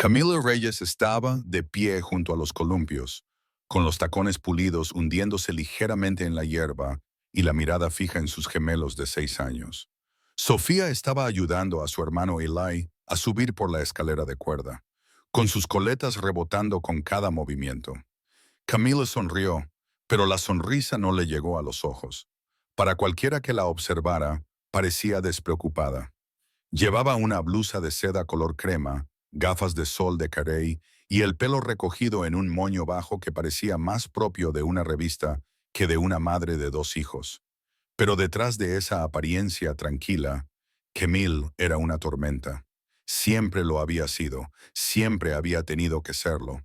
Camilo Reyes estaba de pie junto a los columpios, con los tacones pulidos hundiéndose ligeramente en la hierba y la mirada fija en sus gemelos de 6 años. Sofía estaba ayudando a su hermano Eli a subir por la escalera de cuerda, con sus coletas rebotando con cada movimiento. Camilo sonrió, pero la sonrisa no le llegó a los ojos. Para cualquiera que la observara, parecía despreocupada. Llevaba una blusa de seda color crema, gafas de sol de carey y el pelo recogido en un moño bajo que parecía más propio de una revista que de una madre de 2 hijos. Pero detrás de esa apariencia tranquila, Camille era una tormenta. Siempre lo había sido, siempre había tenido que serlo.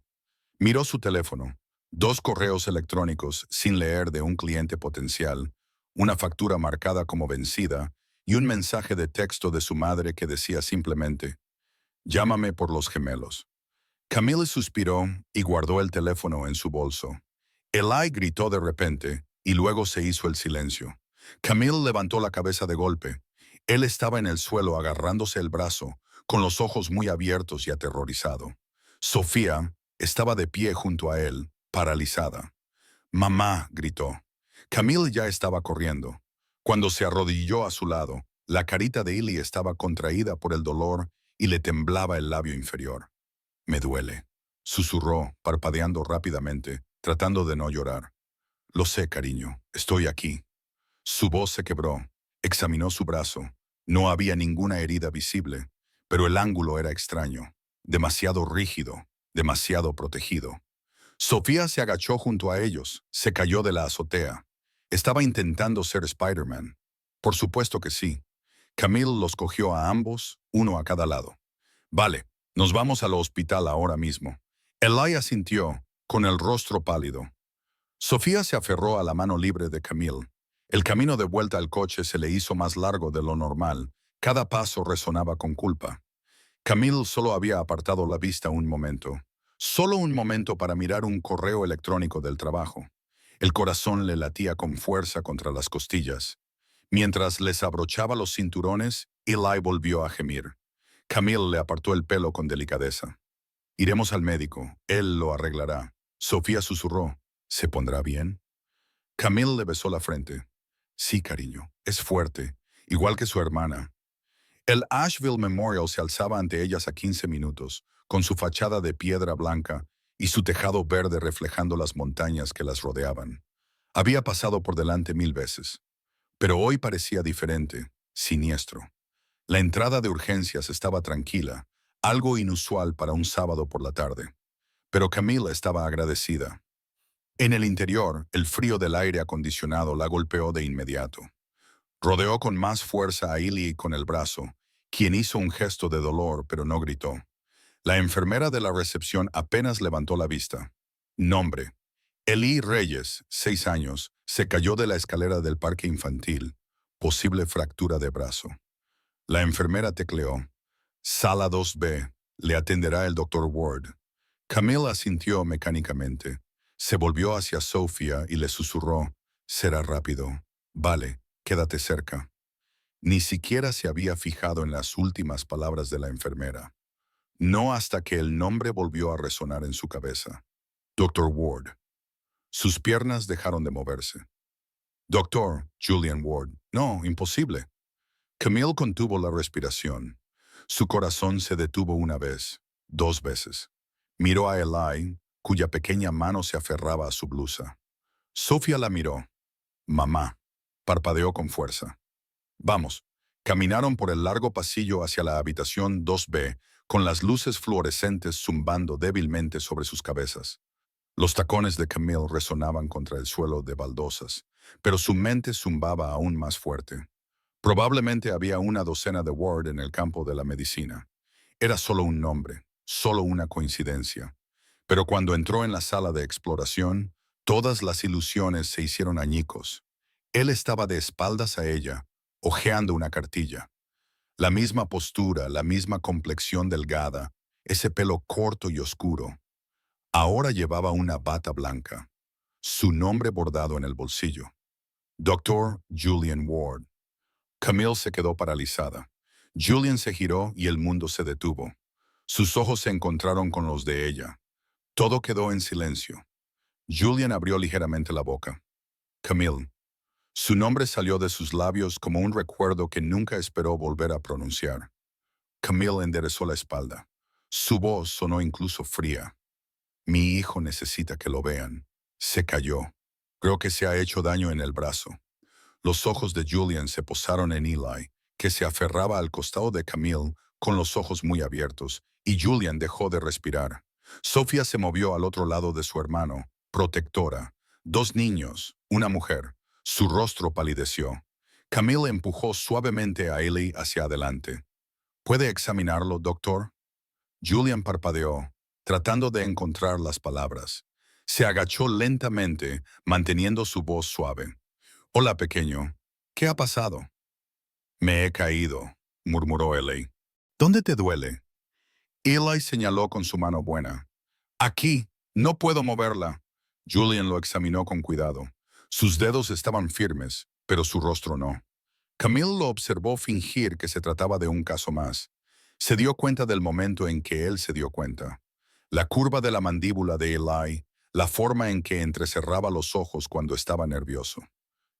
Miró su teléfono, 2 correos electrónicos sin leer de un cliente potencial, una factura marcada como vencida y un mensaje de texto de su madre que decía simplemente, «Llámame por los gemelos». Camille suspiró y guardó el teléfono en su bolso. Eli gritó de repente y luego se hizo el silencio. Camille levantó la cabeza de golpe. Él estaba en el suelo agarrándose el brazo, con los ojos muy abiertos y aterrorizado. Sofía estaba de pie junto a él, paralizada. «Mamá», gritó. Camille ya estaba corriendo. Cuando se arrodilló a su lado, la carita de Eli estaba contraída por el dolor y le temblaba el labio inferior. «Me duele», susurró, parpadeando rápidamente, tratando de no llorar. «Lo sé, cariño, estoy aquí». Su voz se quebró. Examinó su brazo. No había ninguna herida visible, pero el ángulo era extraño, demasiado rígido, demasiado protegido. Sofía se agachó junto a ellos, se cayó de la azotea. Estaba intentando ser Spider-Man. Por supuesto que sí. Camille los cogió a ambos, uno a cada lado. «Vale, nos vamos al hospital ahora mismo». Eli asintió, con el rostro pálido. Sofía se aferró a la mano libre de Camille. El camino de vuelta al coche se le hizo más largo de lo normal. Cada paso resonaba con culpa. Camille solo había apartado la vista un momento. Solo un momento para mirar un correo electrónico del trabajo. El corazón le latía con fuerza contra las costillas. Mientras les abrochaba los cinturones, Eli volvió a gemir. Camille le apartó el pelo con delicadeza. «Iremos al médico, él lo arreglará». Sofía susurró. «¿Se pondrá bien?» Camille le besó la frente. «Sí, cariño, es fuerte, igual que su hermana». El Asheville Memorial se alzaba ante ellas a 15 minutos, con su fachada de piedra blanca y su tejado verde reflejando las montañas que las rodeaban. Había pasado por delante 1000 veces, pero hoy parecía diferente, siniestro. La entrada de urgencias estaba tranquila, algo inusual para un sábado por la tarde. Pero Camila estaba agradecida. En el interior, el frío del aire acondicionado la golpeó de inmediato. Rodeó con más fuerza a Eli con el brazo, quien hizo un gesto de dolor pero no gritó. La enfermera de la recepción apenas levantó la vista. Nombre: Eli Reyes, 6 años, se cayó de la escalera del parque infantil. Posible fractura de brazo. La enfermera tecleó. Sala 2B, le atenderá el doctor Ward. Camila asintió mecánicamente. Se volvió hacia Sofía y le susurró. Será rápido. Vale, quédate cerca. Ni siquiera se había fijado en las últimas palabras de la enfermera. No hasta que el nombre volvió a resonar en su cabeza. Doctor Ward. Sus piernas dejaron de moverse. Doctor Julian Ward. No, imposible. Camille contuvo la respiración. Su corazón se detuvo una vez, 2 veces. Miró a Eli, cuya pequeña mano se aferraba a su blusa. Sofía la miró. Mamá. Parpadeó con fuerza. Vamos. Caminaron por el largo pasillo hacia la habitación 2B, con las luces fluorescentes zumbando débilmente sobre sus cabezas. Los tacones de Camille resonaban contra el suelo de baldosas, pero su mente zumbaba aún más fuerte. Probablemente había una docena de Ward en el campo de la medicina. Era solo un nombre, solo una coincidencia. Pero cuando entró en la sala de exploración, todas las ilusiones se hicieron añicos. Él estaba de espaldas a ella, hojeando una cartilla. La misma postura, la misma complexión delgada, ese pelo corto y oscuro. Ahora llevaba una bata blanca, su nombre bordado en el bolsillo. Doctor Julian Ward. Camille se quedó paralizada. Julian se giró y el mundo se detuvo. Sus ojos se encontraron con los de ella. Todo quedó en silencio. Julian abrió ligeramente la boca. Camille. Su nombre salió de sus labios como un recuerdo que nunca esperó volver a pronunciar. Camille enderezó la espalda. Su voz sonó incluso fría. Mi hijo necesita que lo vean. Se cayó. Creo que se ha hecho daño en el brazo. Los ojos de Julian se posaron en Eli, que se aferraba al costado de Camille con los ojos muy abiertos, y Julian dejó de respirar. Sofía se movió al otro lado de su hermano, protectora. Dos niños, una mujer. Su rostro palideció. Camille empujó suavemente a Eli hacia adelante. ¿Puede examinarlo, doctor? Julian parpadeó, tratando de encontrar las palabras. Se agachó lentamente, manteniendo su voz suave. Hola, pequeño. ¿Qué ha pasado? Me he caído, murmuró Eli. ¿Dónde te duele? Eli señaló con su mano buena. Aquí. No puedo moverla. Julian lo examinó con cuidado. Sus dedos estaban firmes, pero su rostro no. Camille lo observó fingir que se trataba de un caso más. Se dio cuenta del momento en que él se dio cuenta. La curva de la mandíbula de Eli, la forma en que entrecerraba los ojos cuando estaba nervioso.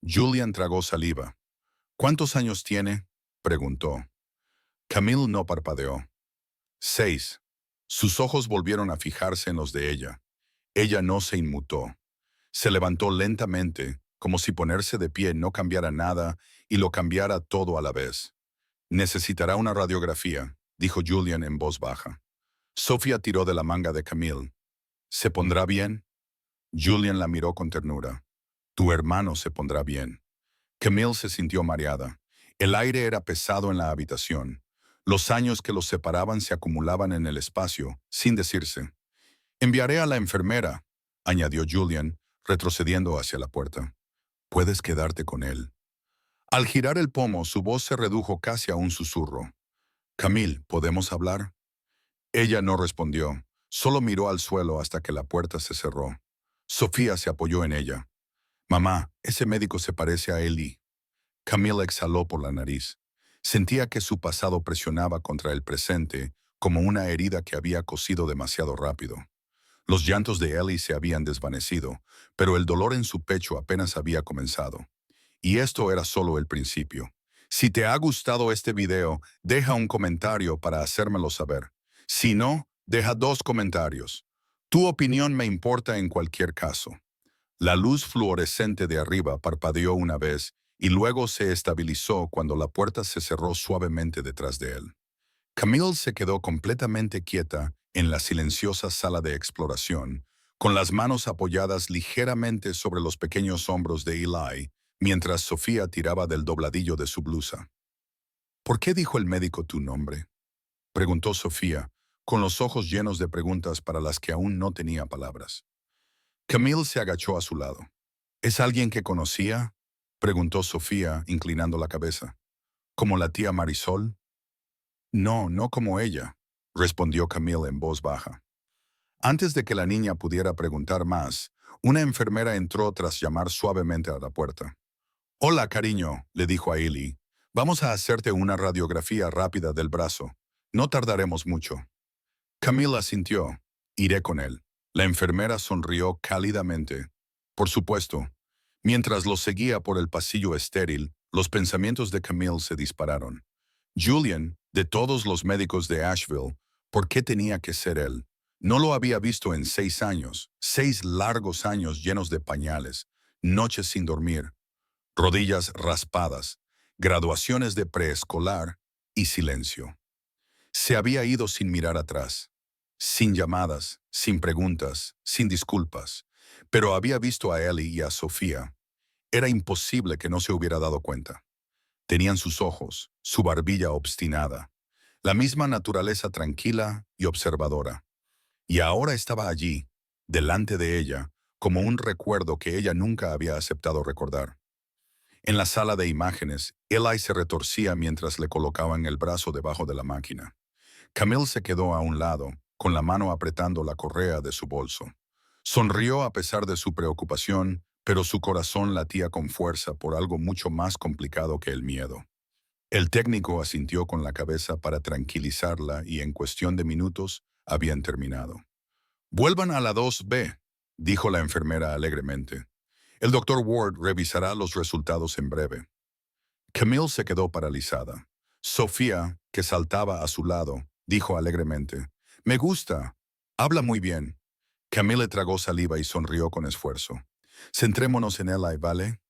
Julian tragó saliva. ¿Cuántos años tiene? Preguntó. Camille no parpadeó. 6. Sus ojos volvieron a fijarse en los de ella. Ella no se inmutó. Se levantó lentamente, como si ponerse de pie no cambiara nada y lo cambiara todo a la vez. Necesitará una radiografía, dijo Julian en voz baja. Sofía tiró de la manga de Camille. ¿Se pondrá bien? Julian la miró con ternura. Tu hermano se pondrá bien. Camille se sintió mareada. El aire era pesado en la habitación. Los años que los separaban se acumulaban en el espacio, sin decirse. Enviaré a la enfermera, añadió Julian, retrocediendo hacia la puerta. Puedes quedarte con él. Al girar el pomo, su voz se redujo casi a un susurro. Camille, ¿podemos hablar? Ella no respondió, solo miró al suelo hasta que la puerta se cerró. Sofía se apoyó en ella. Mamá, ese médico se parece a Eli. Camille exhaló por la nariz. Sentía que su pasado presionaba contra el presente como una herida que había cosido demasiado rápido. Los llantos de Eli se habían desvanecido, pero el dolor en su pecho apenas había comenzado. Y esto era solo el principio. Si te ha gustado este video, deja un comentario para hacérmelo saber. Si no, deja 2 comentarios. Tu opinión me importa en cualquier caso. La luz fluorescente de arriba parpadeó una vez y luego se estabilizó cuando la puerta se cerró suavemente detrás de él. Camille se quedó completamente quieta en la silenciosa sala de exploración, con las manos apoyadas ligeramente sobre los pequeños hombros de Eli, mientras Sofía tiraba del dobladillo de su blusa. ¿Por qué dijo el médico tu nombre? Preguntó Sofía, con los ojos llenos de preguntas para las que aún no tenía palabras. Camille se agachó a su lado. ¿Es alguien que conocía? Preguntó Sofía, inclinando la cabeza. ¿Como la tía Marisol? No, no como ella, respondió Camille en voz baja. Antes de que la niña pudiera preguntar más, una enfermera entró tras llamar suavemente a la puerta. Hola, cariño, le dijo a Eli. Vamos a hacerte una radiografía rápida del brazo. No tardaremos mucho. Camille asintió. Iré con él. La enfermera sonrió cálidamente. Por supuesto. Mientras lo seguía por el pasillo estéril, los pensamientos de Camille se dispararon. Julian, de todos los médicos de Asheville, ¿por qué tenía que ser él? No lo había visto en 6 años, 6 largos años llenos de pañales, noches sin dormir, rodillas raspadas, graduaciones de preescolar y silencio. Se había ido sin mirar atrás, sin llamadas, sin preguntas, sin disculpas, pero había visto a Eli y a Sofía. Era imposible que no se hubiera dado cuenta. Tenían sus ojos, su barbilla obstinada, la misma naturaleza tranquila y observadora. Y ahora estaba allí, delante de ella, como un recuerdo que ella nunca había aceptado recordar. En la sala de imágenes, Eli se retorcía mientras le colocaban el brazo debajo de la máquina. Camille se quedó a un lado, con la mano apretando la correa de su bolso. Sonrió a pesar de su preocupación, pero su corazón latía con fuerza por algo mucho más complicado que el miedo. El técnico asintió con la cabeza para tranquilizarla y en cuestión de minutos habían terminado. «Vuelvan a la 2B», dijo la enfermera alegremente. «El doctor Ward revisará los resultados en breve». Camille se quedó paralizada. Sofía, que saltaba a su lado, dijo alegremente: «Me gusta. Habla muy bien». Camille tragó saliva y sonrió con esfuerzo. «Centrémonos en Eli, ¿vale?».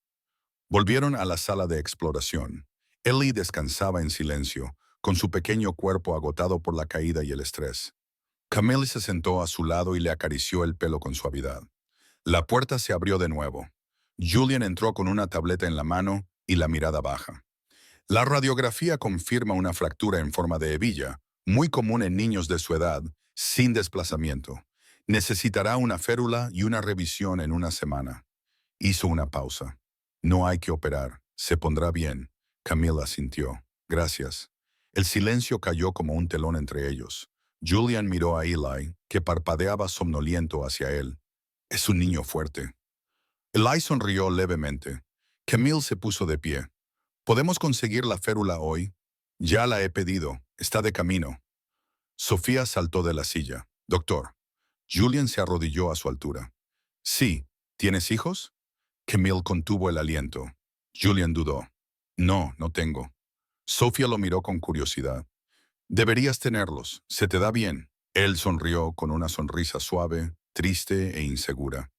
Volvieron a la sala de exploración. Ellie descansaba en silencio, con su pequeño cuerpo agotado por la caída y el estrés. Camille se sentó a su lado y le acarició el pelo con suavidad. La puerta se abrió de nuevo. Julian entró con una tableta en la mano y la mirada baja. La radiografía confirma una fractura en forma de hebilla, muy común en niños de su edad, sin desplazamiento. Necesitará una férula y una revisión en una semana. Hizo una pausa. «No hay que operar. Se pondrá bien». Camila asintió. «Gracias». El silencio cayó como un telón entre ellos. Julian miró a Eli, que parpadeaba somnoliento hacia él. «Es un niño fuerte». Eli sonrió levemente. Camille se puso de pie. «¿Podemos conseguir la férula hoy?» «Ya la he pedido. Está de camino». Sofía saltó de la silla. «Doctor». Julian se arrodilló a su altura. «Sí. ¿Tienes hijos?» Camille contuvo el aliento. Julian dudó. «No, no tengo». Sofía lo miró con curiosidad. «Deberías tenerlos. Se te da bien». Él sonrió con una sonrisa suave, triste e insegura.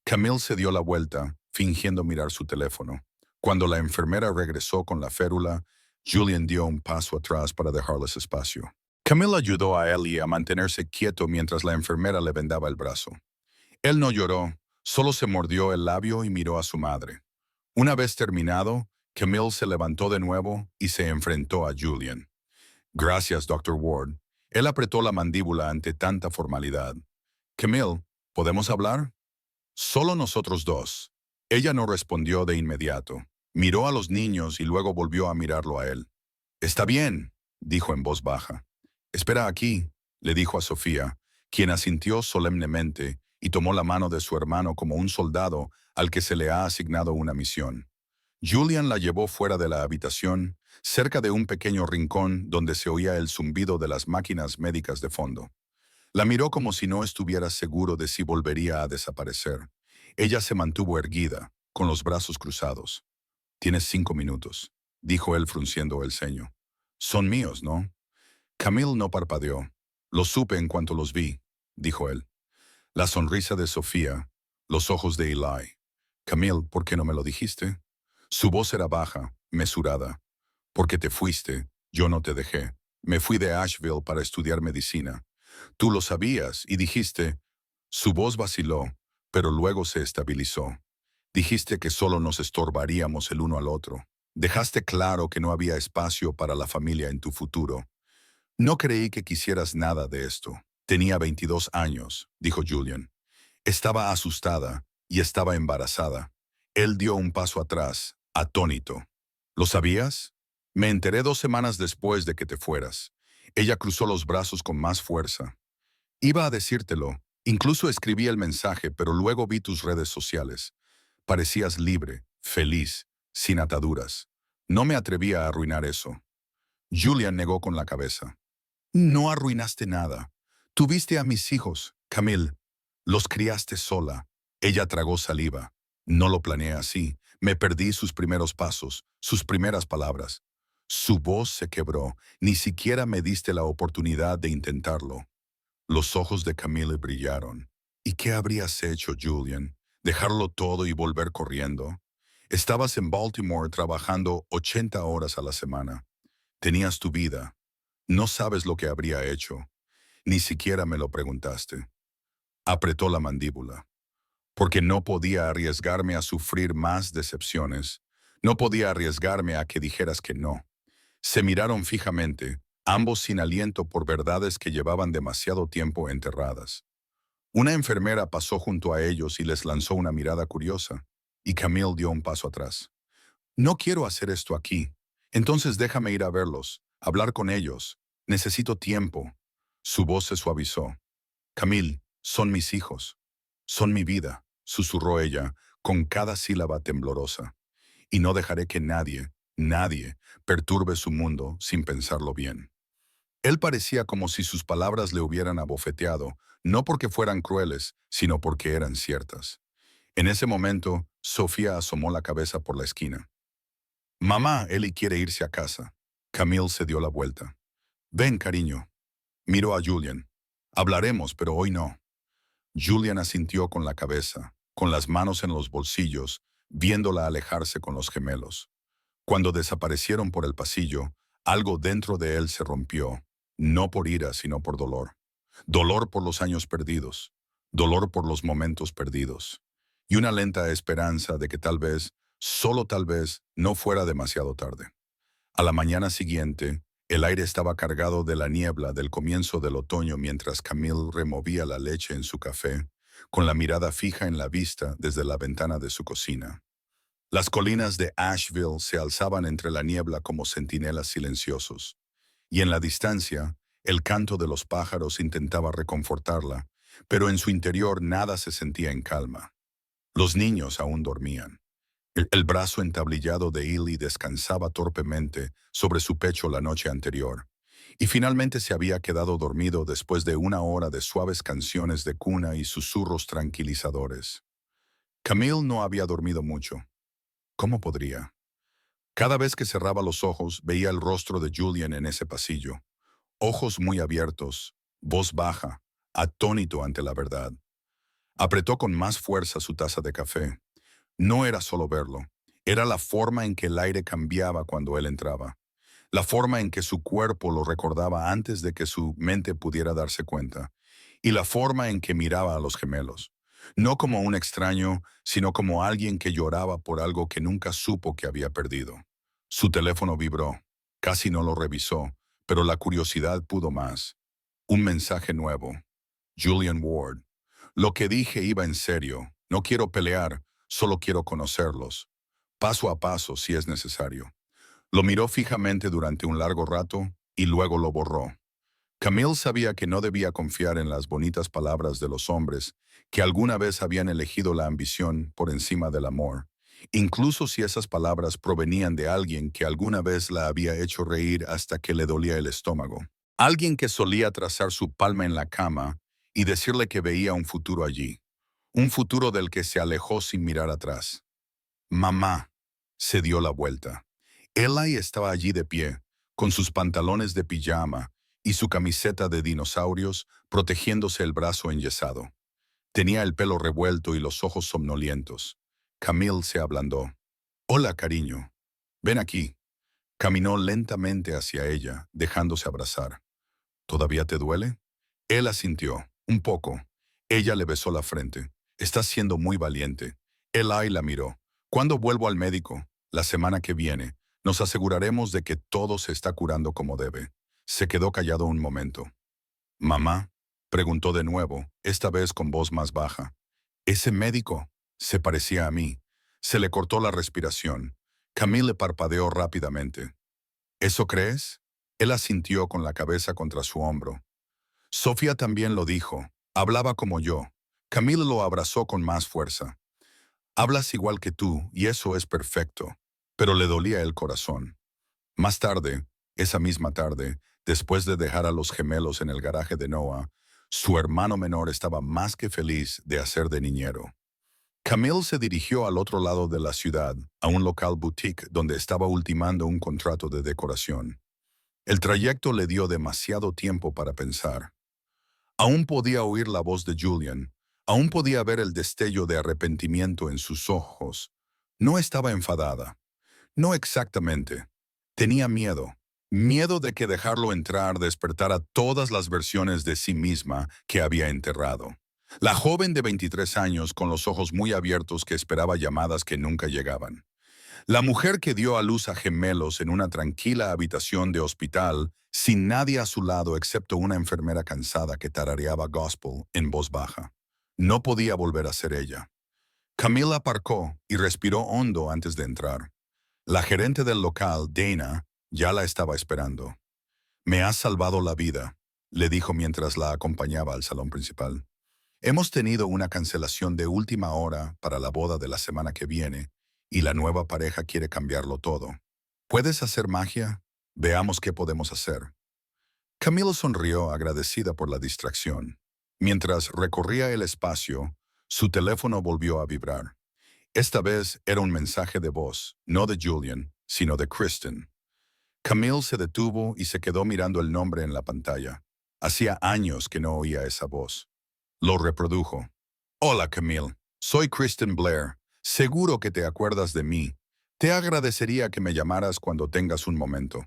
Camille se dio la vuelta, fingiendo mirar su teléfono. Cuando la enfermera regresó con la férula, Julian dio un paso atrás para dejarles espacio. Camille ayudó a Ellie a mantenerse quieto mientras la enfermera le vendaba el brazo. Él no lloró, solo se mordió el labio y miró a su madre. Una vez terminado, Camille se levantó de nuevo y se enfrentó a Julian. «Gracias, Dr. Ward». Él apretó la mandíbula ante tanta formalidad. «Camille, ¿podemos hablar?» «Solo nosotros dos». Ella no respondió de inmediato. Miró a los niños y luego volvió a mirarlo a él. «Está bien», dijo en voz baja. «Espera aquí», le dijo a Sofía, quien asintió solemnemente y tomó la mano de su hermano como un soldado al que se le ha asignado una misión. Julian la llevó fuera de la habitación, cerca de un pequeño rincón donde se oía el zumbido de las máquinas médicas de fondo. La miró como si no estuviera seguro de si volvería a desaparecer. Ella se mantuvo erguida, con los brazos cruzados. «Tienes 5 minutos», dijo él frunciendo el ceño. «Son míos, ¿no?» Camille no parpadeó. «Lo supe en cuanto los vi», dijo él. La sonrisa de Sofía, los ojos de Eli. «Camille, ¿por qué no me lo dijiste?» Su voz era baja, mesurada. «Porque te fuiste, yo no te dejé. Me fui de Asheville para estudiar medicina. Tú lo sabías y dijiste». Su voz vaciló, pero luego se estabilizó. «Dijiste que solo nos estorbaríamos el uno al otro. Dejaste claro que no había espacio para la familia en tu futuro. No creí que quisieras nada de esto». «Tenía 22 años», dijo Julian. Estaba asustada y estaba embarazada. Él dio un paso atrás, atónito. «¿Lo sabías?» «Me enteré 2 semanas después de que te fueras». Ella cruzó los brazos con más fuerza. «Iba a decírtelo. Incluso escribí el mensaje, pero luego vi tus redes sociales. Parecías libre, feliz, sin ataduras. No me atrevía a arruinar eso». Julian negó con la cabeza. «No arruinaste nada. Tuviste a mis hijos, Camille. Los criaste sola». Ella tragó saliva. «No lo planeé así. Me perdí sus primeros pasos, sus primeras palabras». Su voz se quebró. «Ni siquiera me diste la oportunidad de intentarlo». Los ojos de Camille brillaron. «¿Y qué habrías hecho, Julian? ¿Dejarlo todo y volver corriendo? Estabas en Baltimore trabajando 80 horas a la semana. Tenías tu vida. No sabes lo que habría hecho. Ni siquiera me lo preguntaste». Apretó la mandíbula. «Porque no podía arriesgarme a sufrir más decepciones. No podía arriesgarme a que dijeras que no». Se miraron fijamente, ambos sin aliento por verdades que llevaban demasiado tiempo enterradas. Una enfermera pasó junto a ellos y les lanzó una mirada curiosa, y Camille dio un paso atrás. «No quiero hacer esto aquí. Entonces déjame ir a verlos, hablar con ellos. Necesito tiempo». Su voz se suavizó. «Camille, son mis hijos. Son mi vida», susurró ella, con cada sílaba temblorosa. «Y no dejaré que nadie, nadie perturbe su mundo sin pensarlo bien. Él parecía como si sus palabras le hubieran abofeteado, no porque fueran crueles, sino porque eran ciertas. En ese momento, Sofía asomó la cabeza por la esquina. Mamá, Ellie quiere irse a casa. Camille se dio la vuelta. Ven, cariño. Miró a Julian. Hablaremos, pero hoy no. Julian asintió con la cabeza, con las manos en los bolsillos, viéndola alejarse con los gemelos. Cuando desaparecieron por el pasillo, algo dentro de él se rompió, no por ira, sino por dolor. Dolor por los años perdidos, dolor por los momentos perdidos, y una lenta esperanza de que tal vez, solo tal vez, no fuera demasiado tarde. A la mañana siguiente, el aire estaba cargado de la niebla del comienzo del otoño mientras Camille removía la leche en su café, con la mirada fija en la vista desde la ventana de su cocina. Las colinas de Asheville se alzaban entre la niebla como centinelas silenciosos, y en la distancia, el canto de los pájaros intentaba reconfortarla, pero en su interior nada se sentía en calma. Los niños aún dormían. El brazo entablillado de Ellie descansaba torpemente sobre su pecho la noche anterior, y finalmente se había quedado dormido después de una hora de suaves canciones de cuna y susurros tranquilizadores. Camille no había dormido mucho. ¿Cómo podría? Cada vez que cerraba los ojos veía el rostro de Julian en ese pasillo. Ojos muy abiertos, voz baja, atónito ante la verdad. Apretó con más fuerza su taza de café. No era solo verlo, era la forma en que el aire cambiaba cuando él entraba, la forma en que su cuerpo lo recordaba antes de que su mente pudiera darse cuenta, y la forma en que miraba a los gemelos, no como un extraño, sino como alguien que lloraba por algo que nunca supo que había perdido. Su teléfono vibró, casi no lo revisó, pero la curiosidad pudo más. Un mensaje nuevo. Julian Ward. Lo que dije iba en serio. No quiero pelear, solo quiero conocerlos. Paso a paso si es necesario. Lo miró fijamente durante un largo rato y luego lo borró. Camille sabía que no debía confiar en las bonitas palabras de los hombres que alguna vez habían elegido la ambición por encima del amor, incluso si esas palabras provenían de alguien que alguna vez la había hecho reír hasta que le dolía el estómago. Alguien que solía trazar su palma en la cama y decirle que veía un futuro allí, un futuro del que se alejó sin mirar atrás. Mamá se dio la vuelta. Eli estaba allí de pie, con sus pantalones de pijama y su camiseta de dinosaurios protegiéndose el brazo enyesado. Tenía el pelo revuelto y los ojos somnolientos. Camille se ablandó. Hola, cariño. Ven aquí. Caminó lentamente hacia ella, dejándose abrazar. ¿Todavía te duele? Él asintió. Un poco. Ella le besó la frente. Estás siendo muy valiente. Eli la miró. ¿Cuándo vuelvo al médico? La semana que viene. Nos aseguraremos de que todo se está curando como debe. Se quedó callado un momento. ¿Mamá? Preguntó de nuevo, esta vez con voz más baja. ¿Ese médico? Se parecía a mí. Se le cortó la respiración. Camille parpadeó rápidamente. ¿Eso crees? Él asintió con la cabeza contra su hombro. Sofía también lo dijo. Hablaba como yo. Camille lo abrazó con más fuerza. Hablas igual que tú, y eso es perfecto. Pero le dolía el corazón. Más tarde, esa misma tarde, después de dejar a los gemelos en el garaje de Noah, su hermano menor estaba más que feliz de hacer de niñero. Camille se dirigió al otro lado de la ciudad, a un local boutique donde estaba ultimando un contrato de decoración. El trayecto le dio demasiado tiempo para pensar. Aún podía oír la voz de Julian, aún podía ver el destello de arrepentimiento en sus ojos. No estaba enfadada. No exactamente. Tenía miedo. Miedo de que dejarlo entrar despertara todas las versiones de sí misma que había enterrado. La joven de 23 años con los ojos muy abiertos que esperaba llamadas que nunca llegaban. La mujer que dio a luz a gemelos en una tranquila habitación de hospital, sin nadie a su lado excepto una enfermera cansada que tarareaba gospel en voz baja. No podía volver a ser ella. Camila aparcó y respiró hondo antes de entrar. La gerente del local, Dana, ya la estaba esperando. «Me has salvado la vida», le dijo mientras la acompañaba al salón principal. «Hemos tenido una cancelación de última hora para la boda de la semana que viene y la nueva pareja quiere cambiarlo todo». ¿Puedes hacer magia? Veamos qué podemos hacer. Camille sonrió agradecida por la distracción. Mientras recorría el espacio, su teléfono volvió a vibrar. Esta vez era un mensaje de voz, no de Julian, sino de Kristen. Camille se detuvo y se quedó mirando el nombre en la pantalla. Hacía años que no oía esa voz. Lo reprodujo. Hola, Camille. Soy Kristen Blair. Seguro que te acuerdas de mí. Te agradecería que me llamaras cuando tengas un momento.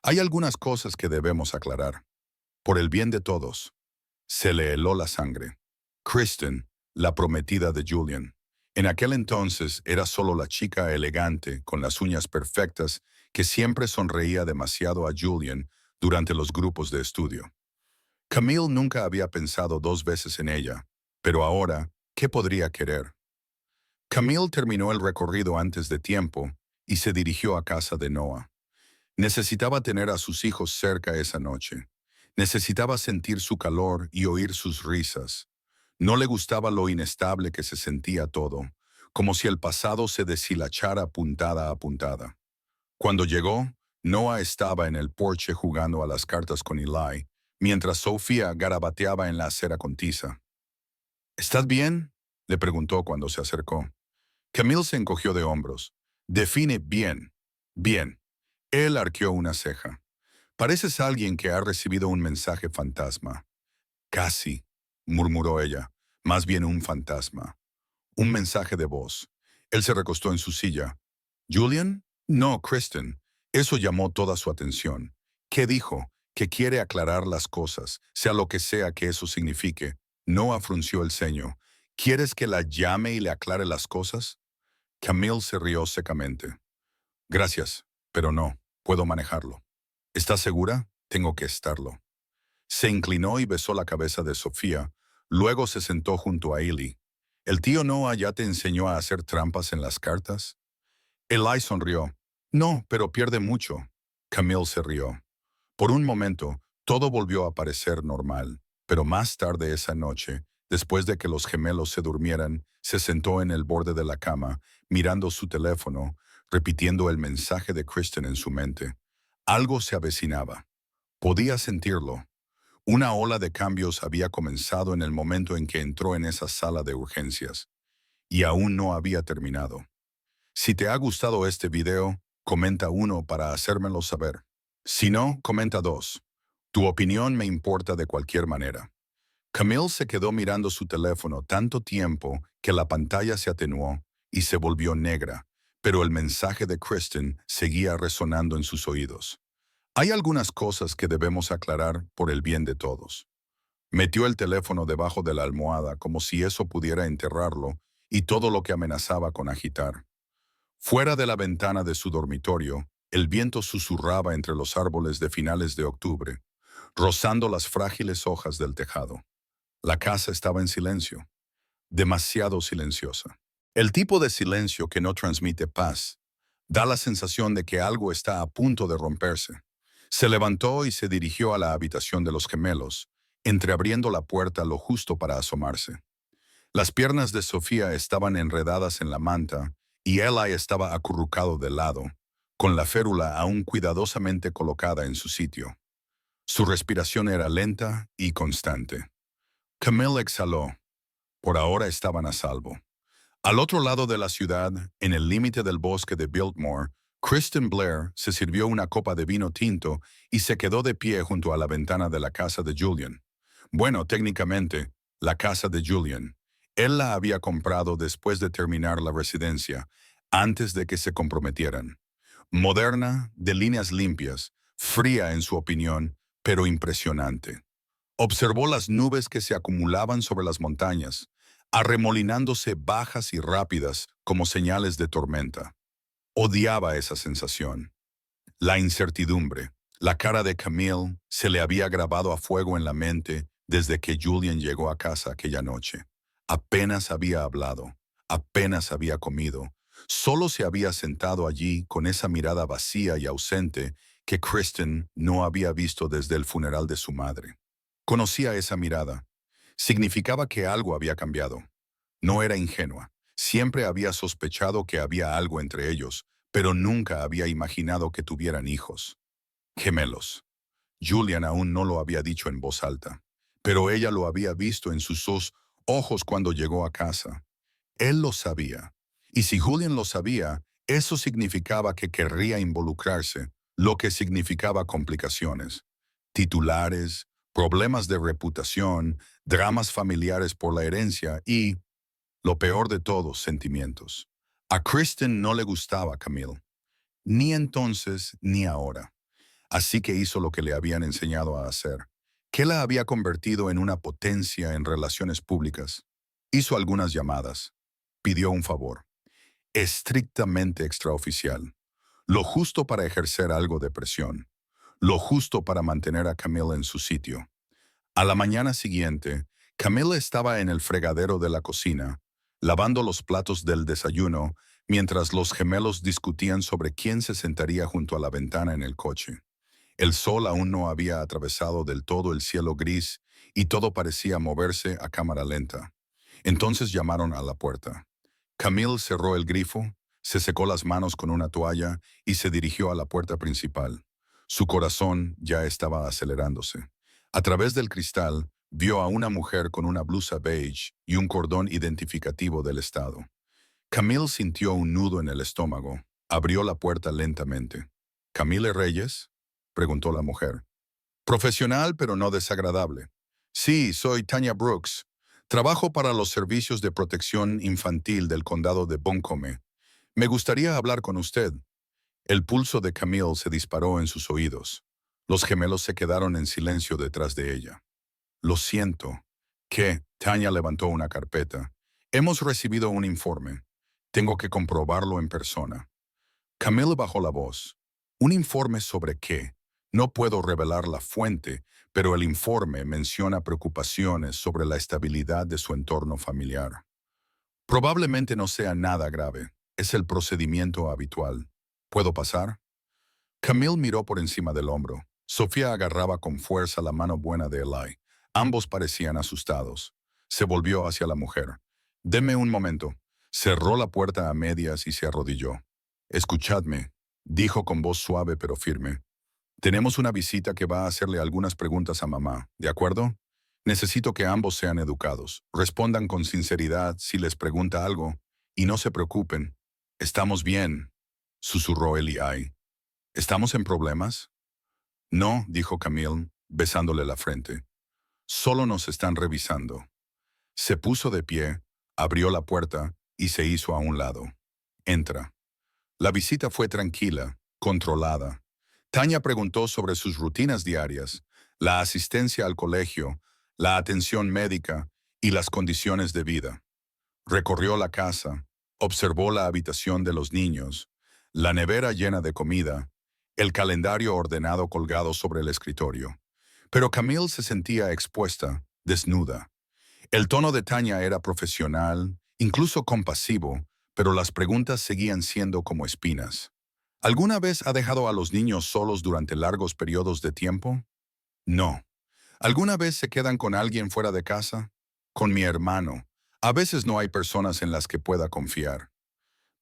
Hay algunas cosas que debemos aclarar. Por el bien de todos. Se le heló la sangre. Kristen, la prometida de Julian. En aquel entonces era solo la chica elegante, con las uñas perfectas, que siempre sonreía demasiado a Julian durante los grupos de estudio. Camille nunca había pensado dos veces en ella, pero ahora, ¿qué podría querer? Camille terminó el recorrido antes de tiempo y se dirigió a casa de Noah. Necesitaba tener a sus hijos cerca esa noche. Necesitaba sentir su calor y oír sus risas. No le gustaba lo inestable que se sentía todo, como si el pasado se deshilachara puntada a puntada. Cuando llegó, Noah estaba en el porche jugando a las cartas con Eli, mientras Sofía garabateaba en la acera con tiza. ¿Estás bien?, le preguntó cuando se acercó. Camille se encogió de hombros. Define bien. Bien. Él arqueó una ceja. Pareces alguien que ha recibido un mensaje fantasma. Casi, murmuró ella. Más bien un fantasma. Un mensaje de voz. Él se recostó en su silla. ¿Julian? No, Kristen. Eso llamó toda su atención. ¿Qué dijo? Que quiere aclarar las cosas, sea lo que sea que eso signifique. Noah frunció el ceño. ¿Quieres que la llame y le aclare las cosas? Camille se rió secamente. Gracias, pero no, puedo manejarlo. ¿Estás segura? Tengo que estarlo. Se inclinó y besó la cabeza de Sofía, luego se sentó junto a Eli. ¿El tío Noah ya te enseñó a hacer trampas en las cartas? Eli sonrió. No, pero pierde mucho. Camille se rió. Por un momento, todo volvió a parecer normal, pero más tarde esa noche, después de que los gemelos se durmieran, se sentó en el borde de la cama, mirando su teléfono, repitiendo el mensaje de Kristen en su mente. Algo se avecinaba. Podía sentirlo. Una ola de cambios había comenzado en el momento en que entró en esa sala de urgencias, y aún no había terminado. Si te ha gustado este video, comenta 1 para hacérmelo saber. Si no, comenta 2. Tu opinión me importa de cualquier manera. Camille se quedó mirando su teléfono tanto tiempo que la pantalla se atenuó y se volvió negra, pero el mensaje de Kristen seguía resonando en sus oídos. Hay algunas cosas que debemos aclarar por el bien de todos. Metió el teléfono debajo de la almohada como si eso pudiera enterrarlo y todo lo que amenazaba con agitar. Fuera de la ventana de su dormitorio, el viento susurraba entre los árboles de finales de octubre, rozando las frágiles hojas del tejado. La casa estaba en silencio, demasiado silenciosa. El tipo de silencio que no transmite paz. Da la sensación de que algo está a punto de romperse. Se levantó y se dirigió a la habitación de los gemelos, entreabriendo la puerta lo justo para asomarse. Las piernas de Sofía estaban enredadas en la manta y Eli estaba acurrucado de lado, con la férula aún cuidadosamente colocada en su sitio. Su respiración era lenta y constante. Camille exhaló. Por ahora estaban a salvo. Al otro lado de la ciudad, en el límite del bosque de Biltmore, Kristen Blair se sirvió una copa de vino tinto y se quedó de pie junto a la ventana de la casa de Julian. Bueno, técnicamente, la casa de Julian. Él la había comprado después de terminar la residencia, antes de que se comprometieran. Moderna, de líneas limpias, fría en su opinión, pero impresionante. Observó las nubes que se acumulaban sobre las montañas, arremolinándose bajas y rápidas como señales de tormenta. Odiaba esa sensación. La incertidumbre. La cara de Camille se le había grabado a fuego en la mente desde que Julian llegó a casa aquella noche. Apenas había hablado, apenas había comido, solo se había sentado allí con esa mirada vacía y ausente que Kristen no había visto desde el funeral de su madre. Conocía esa mirada. Significaba que algo había cambiado. No era ingenua. Siempre había sospechado que había algo entre ellos, pero nunca había imaginado que tuvieran hijos. Gemelos. Julian aún no lo había dicho en voz alta, pero ella lo había visto en sus ojos cuando llegó a casa. Él lo sabía. Y si Julian lo sabía, eso significaba que querría involucrarse, lo que significaba complicaciones. Titulares, problemas de reputación, dramas familiares por la herencia y, lo peor de todos, sentimientos. A Kristen no le gustaba Camille, ni entonces ni ahora. Así que hizo lo que le habían enseñado a hacer, que la había convertido en una potencia en relaciones públicas. Hizo algunas llamadas. Pidió un favor, estrictamente extraoficial, lo justo para ejercer algo de presión, lo justo para mantener a Camille en su sitio. A la mañana siguiente, Camille estaba en el fregadero de la cocina, lavando los platos del desayuno, mientras los gemelos discutían sobre quién se sentaría junto a la ventana en el coche. El sol aún no había atravesado del todo el cielo gris y todo parecía moverse a cámara lenta. Entonces llamaron a la puerta. Camille cerró el grifo, se secó las manos con una toalla y se dirigió a la puerta principal. Su corazón ya estaba acelerándose. A través del cristal, vio a una mujer con una blusa beige y un cordón identificativo del estado. Camille sintió un nudo en el estómago. Abrió la puerta lentamente. ¿Camille Reyes?, preguntó la mujer. Profesional, pero no desagradable. Sí, soy Tanya Brooks. Trabajo para los servicios de protección infantil del condado de Buncombe. Me gustaría hablar con usted. El pulso de Camille se disparó en sus oídos. Los gemelos se quedaron en silencio detrás de ella. Lo siento. ¿Qué? Tanya levantó una carpeta. Hemos recibido un informe. Tengo que comprobarlo en persona. Camille bajó la voz. ¿Un informe sobre qué? No puedo revelar la fuente, pero el informe menciona preocupaciones sobre la estabilidad de su entorno familiar. Probablemente no sea nada grave. Es el procedimiento habitual. ¿Puedo pasar? Camille miró por encima del hombro. Sofía agarraba con fuerza la mano buena de Eli. Ambos parecían asustados. Se volvió hacia la mujer. «Deme un momento». Cerró la puerta a medias y se arrodilló. «Escuchadme», dijo con voz suave pero firme. «Tenemos una visita que va a hacerle algunas preguntas a mamá, ¿de acuerdo? Necesito que ambos sean educados. Respondan con sinceridad si les pregunta algo. Y no se preocupen. Estamos bien», susurró Eli. «¿Estamos en problemas?» «No», dijo Camille, besándole la frente. «Solo nos están revisando». Se puso de pie, abrió la puerta y se hizo a un lado. «Entra». La visita fue tranquila, controlada. Tanya preguntó sobre sus rutinas diarias, la asistencia al colegio, la atención médica y las condiciones de vida. Recorrió la casa, observó la habitación de los niños, la nevera llena de comida, el calendario ordenado colgado sobre el escritorio. Pero Camille se sentía expuesta, desnuda. El tono de Tanya era profesional, incluso compasivo, pero las preguntas seguían siendo como espinas. ¿Alguna vez ha dejado a los niños solos durante largos periodos de tiempo? No. ¿Alguna vez se quedan con alguien fuera de casa? Con mi hermano. A veces no hay personas en las que pueda confiar.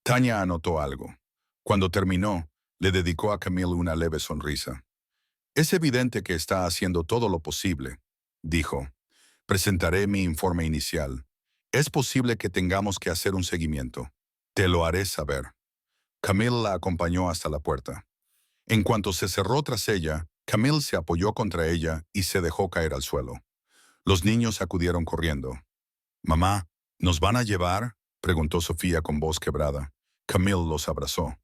Tanya anotó algo. Cuando terminó, le dedicó a Camille una leve sonrisa. «Es evidente que está haciendo todo lo posible», dijo. «Presentaré mi informe inicial. Es posible que tengamos que hacer un seguimiento. Te lo haré saber». Camille la acompañó hasta la puerta. En cuanto se cerró tras ella, Camille se apoyó contra ella y se dejó caer al suelo. Los niños acudieron corriendo. «Mamá, ¿nos van a llevar?», preguntó Sofía con voz quebrada. Camille los abrazó.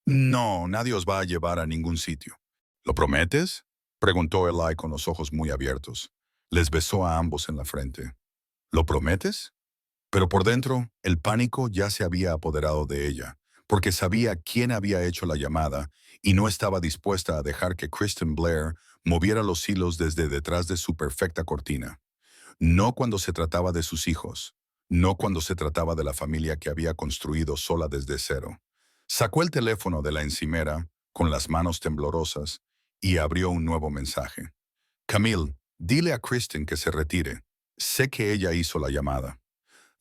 «No, nadie os va a llevar a ningún sitio». «¿Lo prometes?», preguntó Eli con los ojos muy abiertos. Les besó a ambos en la frente. «¿Lo prometes?». Pero por dentro, el pánico ya se había apoderado de ella, porque sabía quién había hecho la llamada y no estaba dispuesta a dejar que Kristen Blair moviera los hilos desde detrás de su perfecta cortina. No cuando se trataba de sus hijos, no cuando se trataba de la familia que había construido sola desde cero. Sacó el teléfono de la encimera, con las manos temblorosas, y abrió un nuevo mensaje. «Camille, dile a Kristen que se retire. Sé que ella hizo la llamada».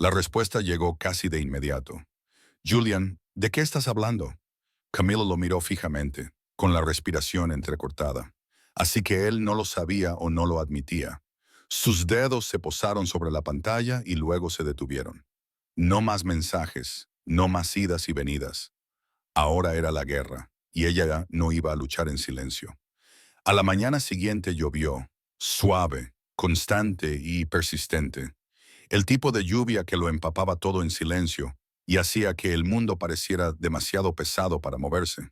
La respuesta llegó casi de inmediato. «Julian, ¿de qué estás hablando?». Camilo lo miró fijamente, con la respiración entrecortada. Así que él no lo sabía o no lo admitía. Sus dedos se posaron sobre la pantalla y luego se detuvieron. No más mensajes, no más idas y venidas. Ahora era la guerra, y ella no iba a luchar en silencio. A la mañana siguiente llovió, suave, constante y persistente. El tipo de lluvia que lo empapaba todo en silencio y hacía que el mundo pareciera demasiado pesado para moverse.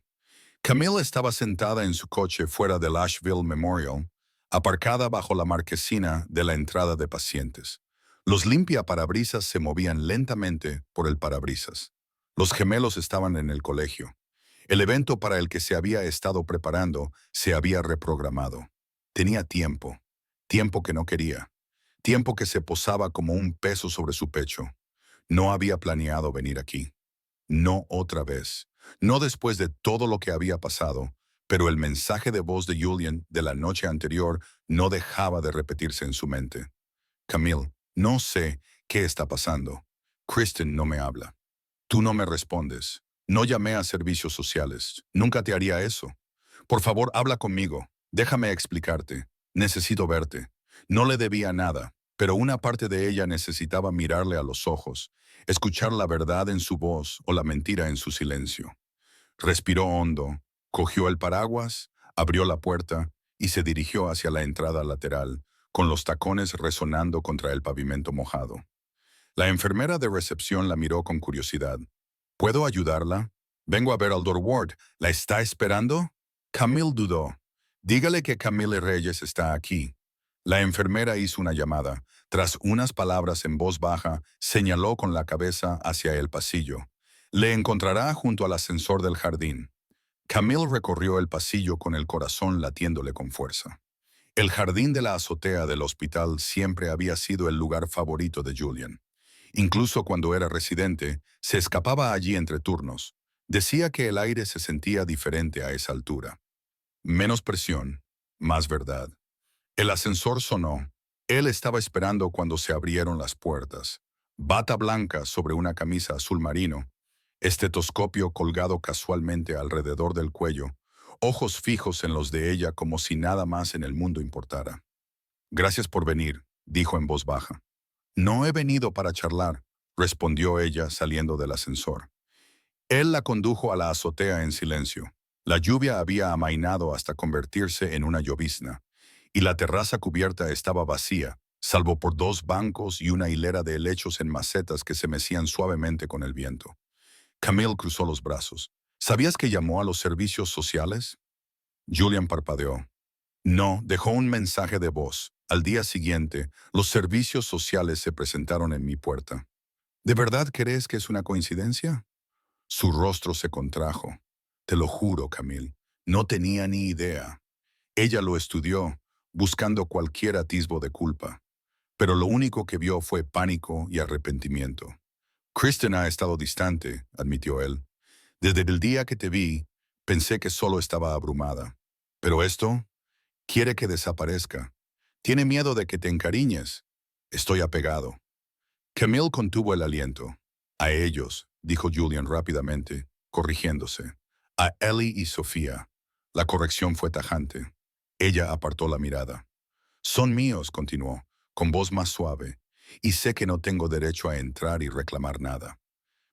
Camille estaba sentada en su coche fuera del Asheville Memorial, aparcada bajo la marquesina de la entrada de pacientes. Los limpiaparabrisas se movían lentamente por el parabrisas. Los gemelos estaban en el colegio. El evento para el que se había estado preparando se había reprogramado. Tenía tiempo, tiempo que no quería, tiempo que se posaba como un peso sobre su pecho. No había planeado venir aquí. No otra vez. No después de todo lo que había pasado, pero el mensaje de voz de Julian de la noche anterior no dejaba de repetirse en su mente. Camille, no sé qué está pasando. Kristen no me habla. Tú no me respondes. No llamé a servicios sociales. Nunca te haría eso. Por favor, habla conmigo. Déjame explicarte. Necesito verte. No le debía nada, pero una parte de ella necesitaba mirarle a los ojos, escuchar la verdad en su voz o la mentira en su silencio. Respiró hondo, cogió el paraguas, abrió la puerta y se dirigió hacia la entrada lateral, con los tacones resonando contra el pavimento mojado. La enfermera de recepción la miró con curiosidad. ¿Puedo ayudarla? Vengo a ver al Dr. Ward. ¿La está esperando? Camille dudó. Dígale que Camille Reyes está aquí. La enfermera hizo una llamada. Tras unas palabras en voz baja, señaló con la cabeza hacia el pasillo. Le encontrará junto al ascensor del jardín. Camille recorrió el pasillo con el corazón latiéndole con fuerza. El jardín de la azotea del hospital siempre había sido el lugar favorito de Julian. Incluso cuando era residente, se escapaba allí entre turnos. Decía que el aire se sentía diferente a esa altura. Menos presión, más verdad. El ascensor sonó. Él estaba esperando cuando se abrieron las puertas. Bata blanca sobre una camisa azul marino, estetoscopio colgado casualmente alrededor del cuello, ojos fijos en los de ella como si nada más en el mundo importara. Gracias por venir, dijo en voz baja. No he venido para charlar, respondió ella saliendo del ascensor. Él la condujo a la azotea en silencio. La lluvia había amainado hasta convertirse en una llovizna, y la terraza cubierta estaba vacía, salvo por dos bancos y una hilera de helechos en macetas que se mecían suavemente con el viento. Camille cruzó los brazos. ¿Sabías que llamó a los servicios sociales? Julian parpadeó. No, dejó un mensaje de voz. Al día siguiente, los servicios sociales se presentaron en mi puerta. ¿De verdad crees que es una coincidencia? Su rostro se contrajo. Te lo juro, Camille. No tenía ni idea. Ella lo estudió, buscando cualquier atisbo de culpa. Pero lo único que vio fue pánico y arrepentimiento. Kristen ha estado distante, admitió él. Desde el día que te vi, pensé que solo estaba abrumada. Pero esto quiere que desaparezca. Tiene miedo de que te encariñes. Estoy apegado. Camille contuvo el aliento. A ellos, dijo Julian rápidamente, corrigiéndose. A Ellie y Sofía. La corrección fue tajante. Ella apartó la mirada. Son míos, continuó, con voz más suave, y sé que no tengo derecho a entrar y reclamar nada.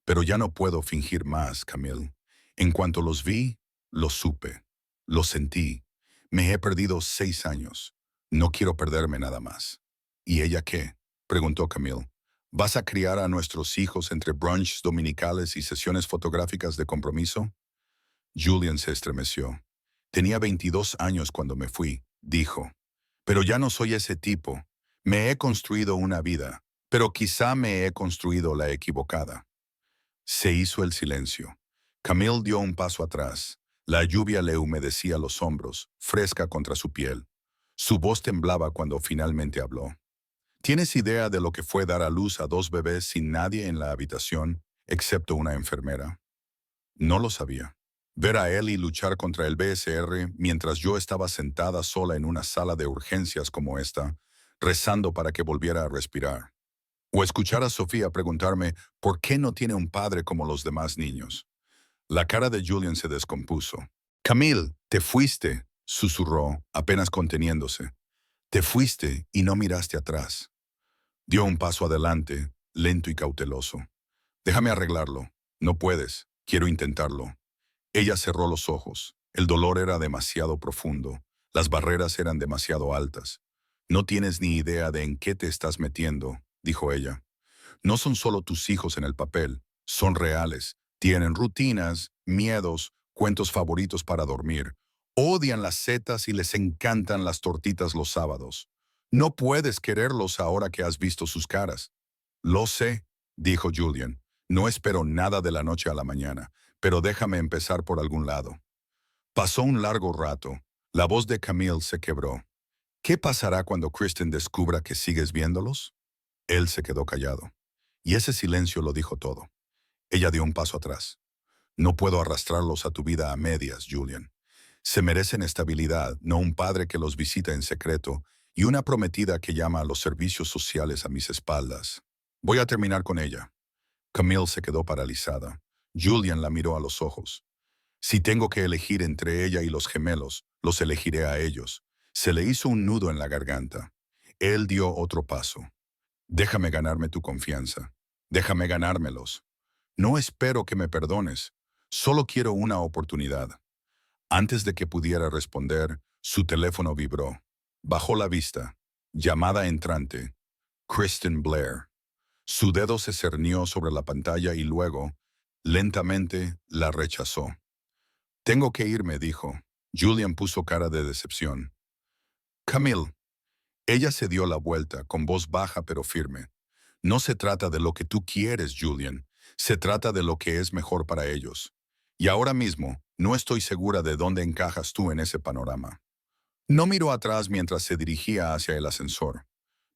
Pero ya no puedo fingir más, Camille. En cuanto los vi, los supe, los sentí. Me he perdido 6 años. No quiero perderme nada más. ¿Y ella qué? Preguntó Camille. ¿Vas a criar a nuestros hijos entre brunchs dominicales y sesiones fotográficas de compromiso? Julian se estremeció. Tenía 22 años cuando me fui, dijo. Pero ya no soy ese tipo. Me he construido una vida, pero quizá me he construido la equivocada. Se hizo el silencio. Camille dio un paso atrás. La lluvia le humedecía los hombros, fresca contra su piel. Su voz temblaba cuando finalmente habló. ¿Tienes idea de lo que fue dar a luz a 2 bebés sin nadie en la habitación, excepto una enfermera? No lo sabía. Ver a Ellie luchar contra el BSR mientras yo estaba sentada sola en una sala de urgencias como esta, rezando para que volviera a respirar. O escuchar a Sofía preguntarme por qué no tiene un padre como los demás niños. La cara de Julian se descompuso. «Camille, te fuiste», susurró, apenas conteniéndose. «Te fuiste y no miraste atrás». Dio un paso adelante, lento y cauteloso. «Déjame arreglarlo». «No puedes. Quiero intentarlo». Ella cerró los ojos. El dolor era demasiado profundo. Las barreras eran demasiado altas. «No tienes ni idea de en qué te estás metiendo», dijo ella. «No son solo tus hijos en el papel, son reales. Tienen rutinas, miedos, cuentos favoritos para dormir. Odian las setas y les encantan las tortitas los sábados. No puedes quererlos ahora que has visto sus caras». «Lo sé», dijo Julian. «No espero nada de la noche a la mañana, pero déjame empezar por algún lado». Pasó un largo rato. La voz de Camille se quebró. «¿Qué pasará cuando Kristen descubra que sigues viéndolos?» Él se quedó callado. Y ese silencio lo dijo todo. Ella dio un paso atrás. «No puedo arrastrarlos a tu vida a medias, Julian. Se merecen estabilidad, no un padre que los visita en secreto y una prometida que llama a los servicios sociales a mis espaldas. Voy a terminar con ella». Camille se quedó paralizada. Julian la miró a los ojos. «Si tengo que elegir entre ella y los gemelos, los elegiré a ellos». Se le hizo un nudo en la garganta. Él dio otro paso. «Déjame ganarme tu confianza. Déjame ganármelos. No espero que me perdones. Solo quiero una oportunidad». Antes de que pudiera responder, su teléfono vibró. Bajó la vista. Llamada entrante. Kristen Blair. Su dedo se cernió sobre la pantalla y luego, lentamente, la rechazó. «Tengo que irme», dijo. Julian puso cara de decepción. «Camille». Ella se dio la vuelta, con voz baja pero firme. «No se trata de lo que tú quieres, Julian. Se trata de lo que es mejor para ellos. Y ahora mismo, no estoy segura de dónde encajas tú en ese panorama». No miró atrás mientras se dirigía hacia el ascensor.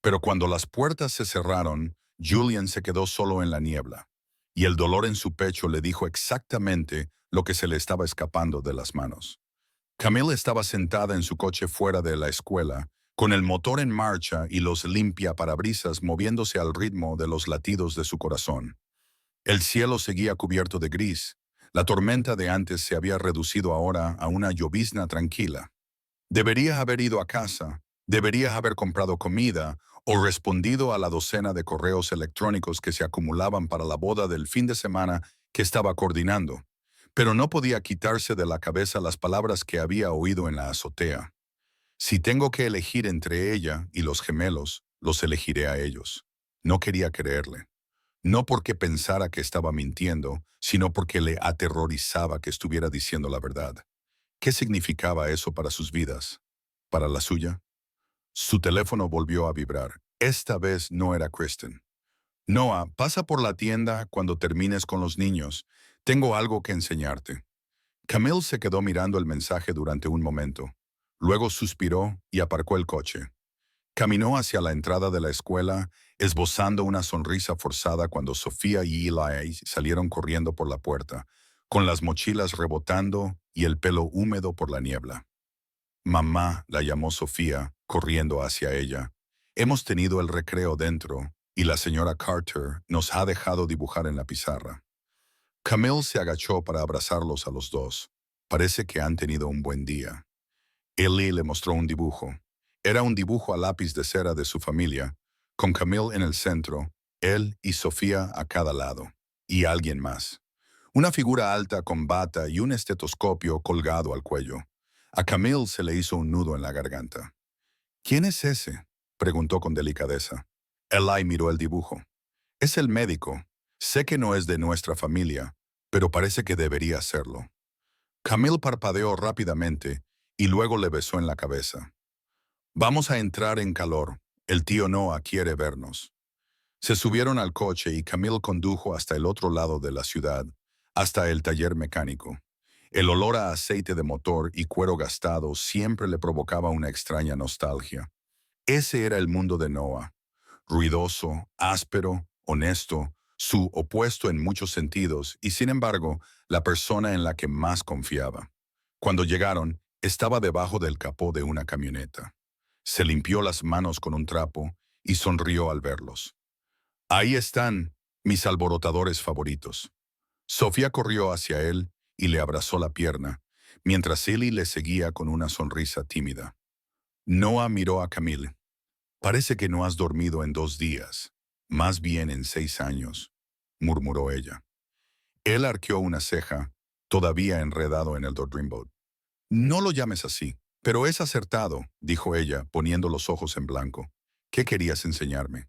Pero cuando las puertas se cerraron, Julian se quedó solo en la niebla. Y el dolor en su pecho le dijo exactamente lo que se le estaba escapando de las manos. Camille estaba sentada en su coche fuera de la escuela, con el motor en marcha y los limpiaparabrisas moviéndose al ritmo de los latidos de su corazón. El cielo seguía cubierto de gris. La tormenta de antes se había reducido ahora a una llovizna tranquila. Debería haber ido a casa, debería haber comprado comida o respondido a la docena de correos electrónicos que se acumulaban para la boda del fin de semana que estaba coordinando. Pero no podía quitarse de la cabeza las palabras que había oído en la azotea. «Si tengo que elegir entre ella y los gemelos, los elegiré a ellos». No quería creerle. No porque pensara que estaba mintiendo, sino porque le aterrorizaba que estuviera diciendo la verdad. ¿Qué significaba eso para sus vidas? ¿Para la suya? Su teléfono volvió a vibrar. Esta vez no era Kristen. «Noah, pasa por la tienda cuando termines con los niños. Tengo algo que enseñarte». Camille se quedó mirando el mensaje durante un momento. Luego suspiró y aparcó el coche. Caminó hacia la entrada de la escuela, esbozando una sonrisa forzada cuando Sofía y Eli salieron corriendo por la puerta, con las mochilas rebotando y el pelo húmedo por la niebla. «Mamá», la llamó Sofía, corriendo hacia ella. «Hemos tenido el recreo dentro y la señora Carter nos ha dejado dibujar en la pizarra». Camille se agachó para abrazarlos a los dos. «Parece que han tenido un buen día». Ellie le mostró un dibujo. Era un dibujo a lápiz de cera de su familia, con Camille en el centro, él y Sofía a cada lado, y alguien más. Una figura alta con bata y un estetoscopio colgado al cuello. A Camille se le hizo un nudo en la garganta. «¿Quién es ese?», preguntó con delicadeza. Eli miró el dibujo. «Es el médico. Sé que no es de nuestra familia, pero parece que debería serlo». Camille parpadeó rápidamente y luego le besó en la cabeza. «Vamos a entrar en calor. El tío Noah quiere vernos». Se subieron al coche y Camille condujo hasta el otro lado de la ciudad, hasta el taller mecánico. El olor a aceite de motor y cuero gastado siempre le provocaba una extraña nostalgia. Ese era el mundo de Noah. Ruidoso, áspero, honesto, su opuesto en muchos sentidos y, sin embargo, la persona en la que más confiaba. Cuando llegaron, estaba debajo del capó de una camioneta. Se limpió las manos con un trapo y sonrió al verlos. «Ahí están, mis alborotadores favoritos». Sofía corrió hacia él y le abrazó la pierna, mientras Ellie le seguía con una sonrisa tímida. Noah miró a Camille. «Parece que no has dormido en 2 días, más bien en 6 años», murmuró ella. Él arqueó una ceja, todavía enredado en el Dreamboat. «No lo llames así, pero es acertado», dijo ella, poniendo los ojos en blanco. «¿Qué querías enseñarme?».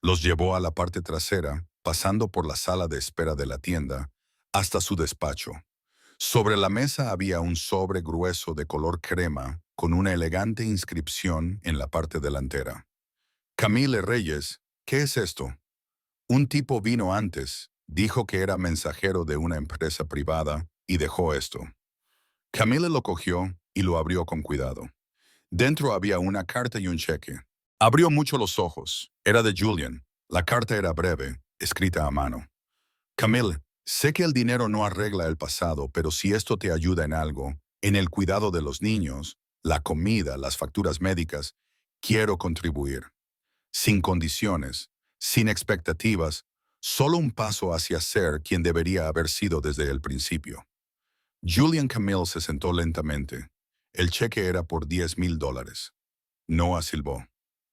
Los llevó a la parte trasera, pasando por la sala de espera de la tienda, hasta su despacho. Sobre la mesa había un sobre grueso de color crema con una elegante inscripción en la parte delantera. «Camille Reyes, ¿qué es esto?». «Un tipo vino antes, dijo que era mensajero de una empresa privada y dejó esto». Camille lo cogió y lo abrió con cuidado. Dentro había una carta y un cheque. Abrió mucho los ojos. Era de Julian. La carta era breve, escrita a mano. «Camille, sé que el dinero no arregla el pasado, pero si esto te ayuda en algo, en el cuidado de los niños, la comida, las facturas médicas, quiero contribuir. Sin condiciones, sin expectativas, solo un paso hacia ser quien debería haber sido desde el principio». Julian Camille se sentó lentamente. El cheque era por $10,000. Noah silbó.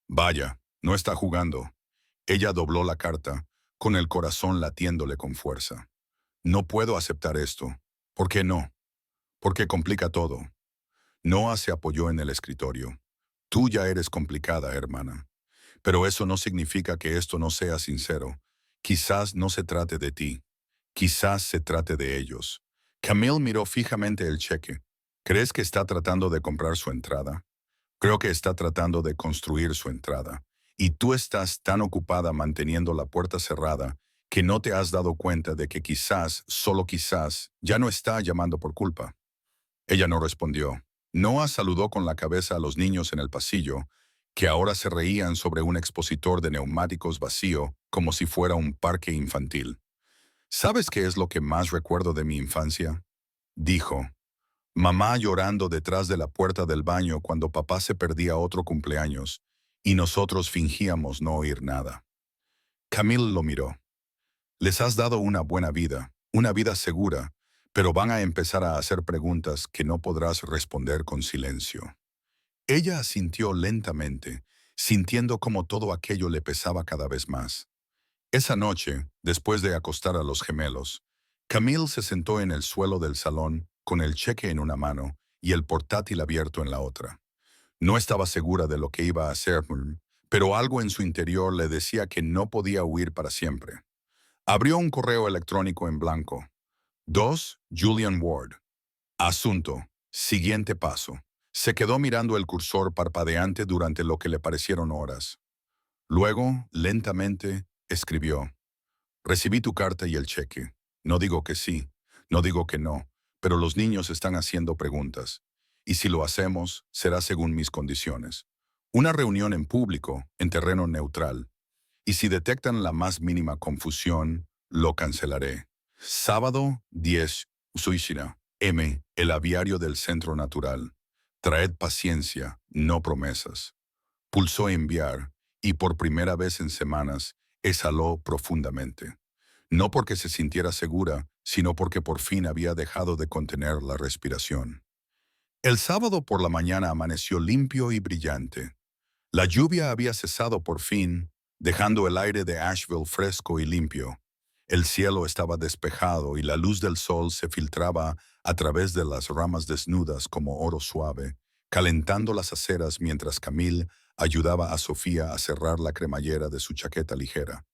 «Vaya, no está jugando». Ella dobló la carta, con el corazón latiéndole con fuerza. «No puedo aceptar esto». «¿Por qué no?». «Porque complica todo». Noah se apoyó en el escritorio. «Tú ya eres complicada, hermana. Pero eso no significa que esto no sea sincero. Quizás no se trate de ti. Quizás se trate de ellos». Camille miró fijamente el cheque. «¿Crees que está tratando de comprar su entrada?». «Creo que está tratando de construir su entrada. Y tú estás tan ocupada manteniendo la puerta cerrada que no te has dado cuenta de que quizás, solo quizás, ya no está llamando por culpa». Ella no respondió. Noah saludó con la cabeza a los niños en el pasillo, que ahora se reían sobre un expositor de neumáticos vacío como si fuera un parque infantil. «¿Sabes qué es lo que más recuerdo de mi infancia?», dijo. «Mamá llorando detrás de la puerta del baño cuando papá se perdía otro cumpleaños, y nosotros fingíamos no oír nada». Camille lo miró. «Les has dado una vida segura, pero van a empezar a hacer preguntas que no podrás responder con silencio». Ella asintió lentamente, sintiendo cómo todo aquello le pesaba cada vez más. Esa noche, después de acostar a los gemelos, Camille se sentó en el suelo del salón con el cheque en una mano y el portátil abierto en la otra. No estaba segura de lo que iba a hacer, pero algo en su interior le decía que no podía huir para siempre. Abrió un correo electrónico en blanco. 2. Julian Ward. Asunto. Siguiente paso. Se quedó mirando el cursor parpadeante durante lo que le parecieron horas. Luego, lentamente, escribió. «Recibí tu carta y el cheque. No digo que sí, no digo que no, pero los niños están haciendo preguntas. Y si lo hacemos, será según mis condiciones. Una reunión en público, en terreno neutral. Y si detectan la más mínima confusión, lo cancelaré. Sábado 10, Suishina, M, el aviario del Centro Natural. Traed paciencia, no promesas». Pulsó enviar, y por primera vez en semanas, exhaló profundamente. No porque se sintiera segura, sino porque por fin había dejado de contener la respiración. El sábado por la mañana amaneció limpio y brillante. La lluvia había cesado por fin, dejando el aire de Asheville fresco y limpio. El cielo estaba despejado y la luz del sol se filtraba a través de las ramas desnudas como oro suave, calentando las aceras mientras Camille ayudaba a Sofía a cerrar la cremallera de su chaqueta ligera.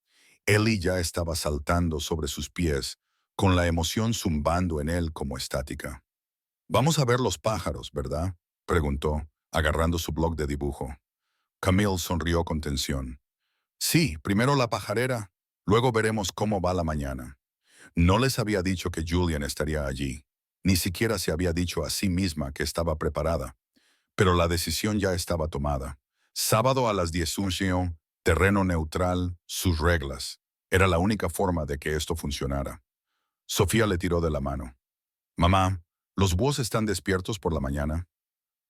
Ellie ya estaba saltando sobre sus pies, con la emoción zumbando en él como estática. «Vamos a ver los pájaros, ¿verdad?», preguntó, agarrando su bloc de dibujo. Camille sonrió con tensión. «Sí, primero la pajarera, luego veremos cómo va la mañana». No les había dicho que Julian estaría allí. Ni siquiera se había dicho a sí misma que estaba preparada. Pero la decisión ya estaba tomada. Sábado a las 10 unción, terreno neutral, sus reglas. Era la única forma de que esto funcionara. Sofía le tiró de la mano. «Mamá, ¿los búhos están despiertos por la mañana?».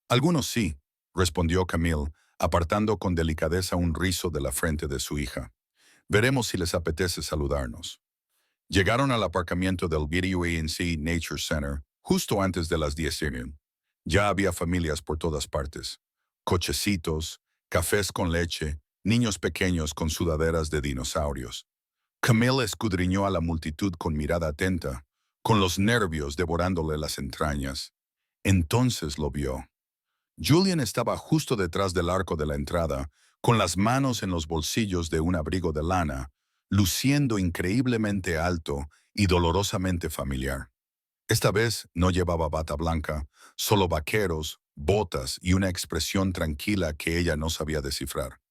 «Algunos sí», respondió Camille, apartando con delicadeza un rizo de la frente de su hija. «Veremos si les apetece saludarnos». Llegaron al aparcamiento del BWNC Nature Center justo antes de las 10 a.m. Ya había familias por todas partes. Cochecitos, cafés con leche, niños pequeños con sudaderas de dinosaurios. Camille escudriñó a la multitud con mirada atenta, con los nervios devorándole las entrañas. Entonces lo vio. Julian estaba justo detrás del arco de la entrada, con las manos en los bolsillos de un abrigo de lana, luciendo increíblemente alto y dolorosamente familiar. Esta vez no llevaba bata blanca, solo vaqueros, botas y una expresión tranquila que ella no sabía descifrar.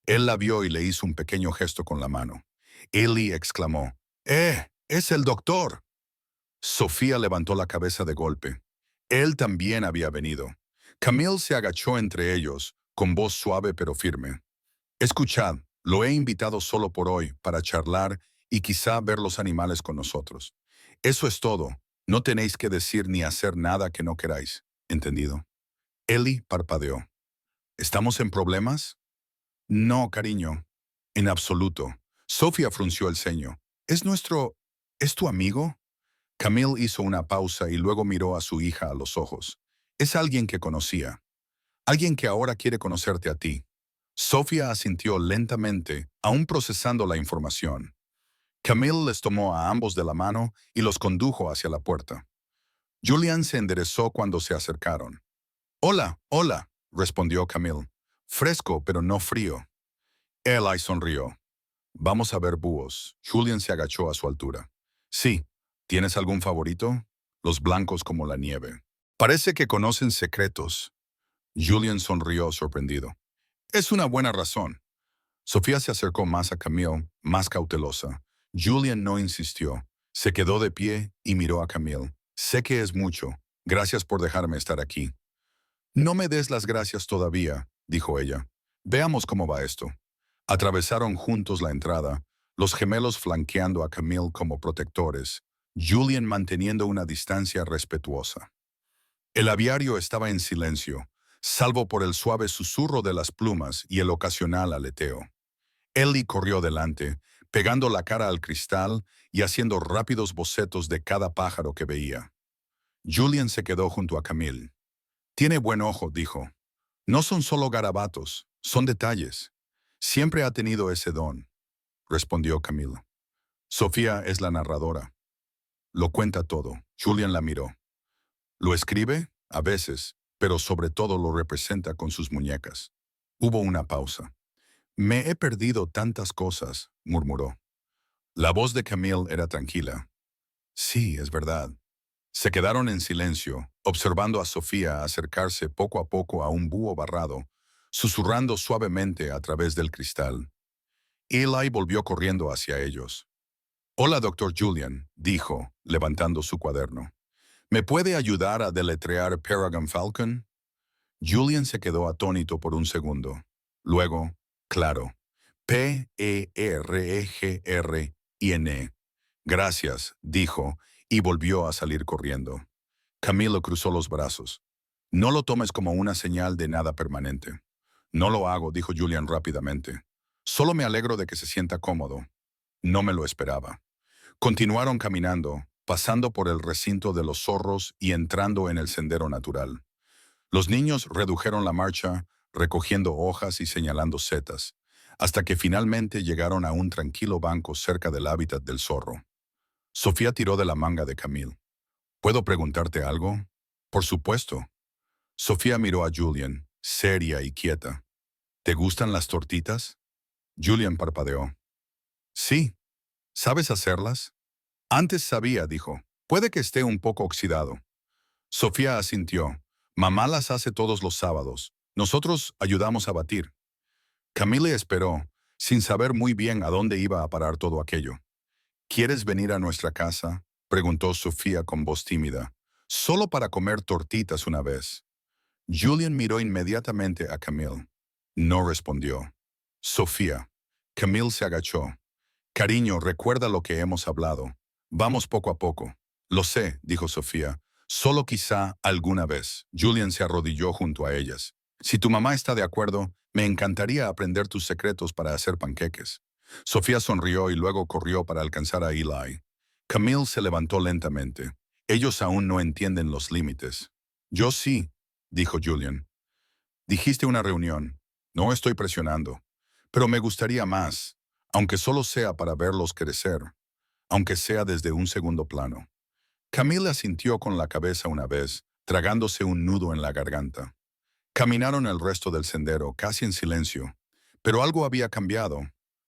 Él la vio y le hizo un pequeño gesto con la mano. Ellie exclamó, ¡Es el doctor! Sofía levantó la cabeza de golpe. Él también había venido. Camille se agachó entre ellos, con voz suave pero firme. Escuchad, lo he invitado solo por hoy, para charlar y quizá ver los animales con nosotros. Eso es todo. No tenéis que decir ni hacer nada que no queráis. ¿Entendido? Ellie parpadeó. ¿Estamos en problemas? No, cariño. En absoluto. Sofía frunció el ceño. ¿Es tu amigo? Camille hizo una pausa y luego miró a su hija a los ojos. Es alguien que conocía. Alguien que ahora quiere conocerte a ti. Sofía asintió lentamente, aún procesando la información. Camille les tomó a ambos de la mano y los condujo hacia la puerta. Julian se enderezó cuando se acercaron. «Hola, hola», respondió Camille. «Fresco, pero no frío». Eli sonrió. «Vamos a ver búhos». Julian se agachó a su altura. «Sí. ¿Tienes algún favorito?» «Los blancos como la nieve». «Parece que conocen secretos». Julian sonrió sorprendido. «Es una buena razón». Sofía se acercó más a Camille, más cautelosa. Julian no insistió. Se quedó de pie y miró a Camille. «Sé que es mucho. Gracias por dejarme estar aquí». «No me des las gracias todavía», dijo ella. «Veamos cómo va esto». Atravesaron juntos la entrada, los gemelos flanqueando a Camille como protectores, Julian manteniendo una distancia respetuosa. El aviario estaba en silencio, salvo por el suave susurro de las plumas y el ocasional aleteo. Ellie corrió delante, pegando la cara al cristal y haciendo rápidos bocetos de cada pájaro que veía. Julian se quedó junto a Camille. «Tiene buen ojo», dijo. «No son solo garabatos, son detalles. Siempre ha tenido ese don», respondió Camille. «Sofía es la narradora. Lo cuenta todo». Julian la miró. «Lo escribe, a veces, pero sobre todo lo representa con sus muñecas». Hubo una pausa. «Me he perdido tantas cosas», murmuró. La voz de Camille era tranquila. «Sí, es verdad». Se quedaron en silencio, observando a Sofía acercarse poco a poco a un búho barrado, susurrando suavemente a través del cristal. Eli volvió corriendo hacia ellos. «Hola, doctor Julian», dijo, levantando su cuaderno. «¿Me puede ayudar a deletrear Peregrine Falcon?» Julian se quedó atónito por un segundo. Luego, claro, Peregrine. «Gracias», dijo, y volvió a salir corriendo. Camilo cruzó los brazos. «No lo tomes como una señal de nada permanente». «No lo hago», dijo Julian rápidamente. «Solo me alegro de que se sienta cómodo». No me lo esperaba. Continuaron caminando, pasando por el recinto de los zorros y entrando en el sendero natural. Los niños redujeron la marcha, recogiendo hojas y señalando setas, hasta que finalmente llegaron a un tranquilo banco cerca del hábitat del zorro. Sofía tiró de la manga de Camille. «¿Puedo preguntarte algo?» «Por supuesto». Sofía miró a Julian, seria y quieta. «¿Te gustan las tortitas?» Julian parpadeó. «Sí. ¿Sabes hacerlas?» «Antes sabía», dijo. «Puede que esté un poco oxidado». Sofía asintió. «Mamá las hace todos los sábados. Nosotros ayudamos a batir». Camille esperó, sin saber muy bien a dónde iba a parar todo aquello. «¿Quieres venir a nuestra casa?», preguntó Sofía con voz tímida. «Solo para comer tortitas una vez». Julian miró inmediatamente a Camille. No respondió. «Sofía». Camille se agachó. «Cariño, recuerda lo que hemos hablado. Vamos poco a poco». «Lo sé», dijo Sofía. «Solo quizá alguna vez». Julian se arrodilló junto a ellas. «Si tu mamá está de acuerdo, me encantaría aprender tus secretos para hacer panqueques». Sofía sonrió y luego corrió para alcanzar a Eli. Camille se levantó lentamente. Ellos aún no entienden los límites. Yo sí, dijo Julian. Dijiste una reunión. No estoy presionando. Pero me gustaría más, aunque solo sea para verlos crecer, aunque sea desde un segundo plano. Camille asintió con la cabeza una vez, tragándose un nudo en la garganta. Caminaron el resto del sendero, casi en silencio. Pero algo había cambiado,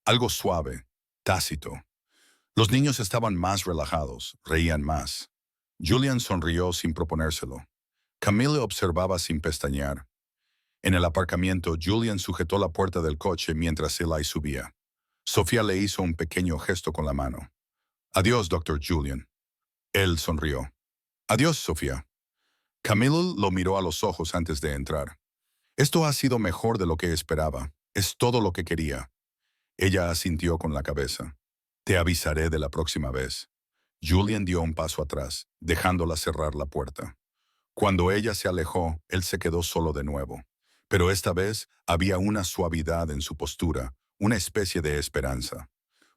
algo suave, tácito. Los niños estaban más relajados, reían más. Julian sonrió sin proponérselo. Camille observaba sin pestañear. En el aparcamiento, Julian sujetó la puerta del coche mientras Eli subía. Sofía le hizo un pequeño gesto con la mano. Adiós, Dr. Julian. Él sonrió. Adiós, Sofía. Camille lo miró a los ojos antes de entrar. Esto ha sido mejor de lo que esperaba. Es todo lo que quería. Ella asintió con la cabeza. Te avisaré de la próxima vez. Julian dio un paso atrás, dejándola cerrar la puerta. Cuando ella se alejó, él se quedó solo de nuevo. Pero esta vez había una suavidad en su postura, una especie de esperanza.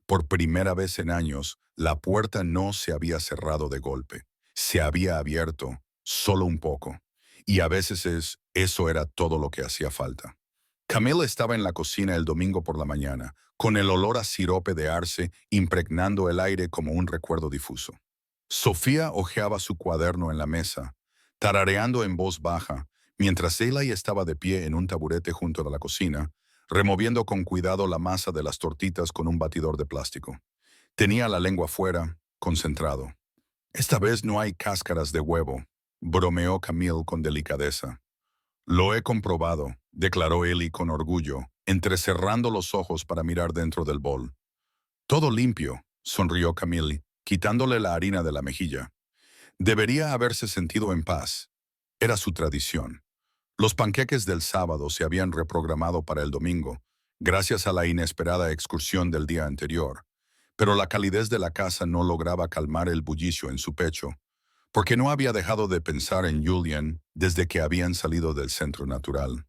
Por primera vez en años, la puerta no se había cerrado de golpe. Se había abierto, solo un poco. Y a veces eso era todo lo que hacía falta. Camille estaba en la cocina el domingo por la mañana, con el olor a sirope de arce impregnando el aire como un recuerdo difuso. Sofía hojeaba su cuaderno en la mesa, tarareando en voz baja, mientras Eli estaba de pie en un taburete junto a la cocina, removiendo con cuidado la masa de las tortitas con un batidor de plástico. Tenía la lengua fuera, concentrado. Esta vez no hay cáscaras de huevo, bromeó Camille con delicadeza. Lo he comprobado, declaró Eli con orgullo, entrecerrando los ojos para mirar dentro del bol. Todo limpio, sonrió Camille, quitándole la harina de la mejilla. Debería haberse sentido en paz. Era su tradición. Los panqueques del sábado se habían reprogramado para el domingo, gracias a la inesperada excursión del día anterior, pero la calidez de la casa no lograba calmar el bullicio en su pecho, porque no había dejado de pensar en Julian desde que habían salido del centro natural.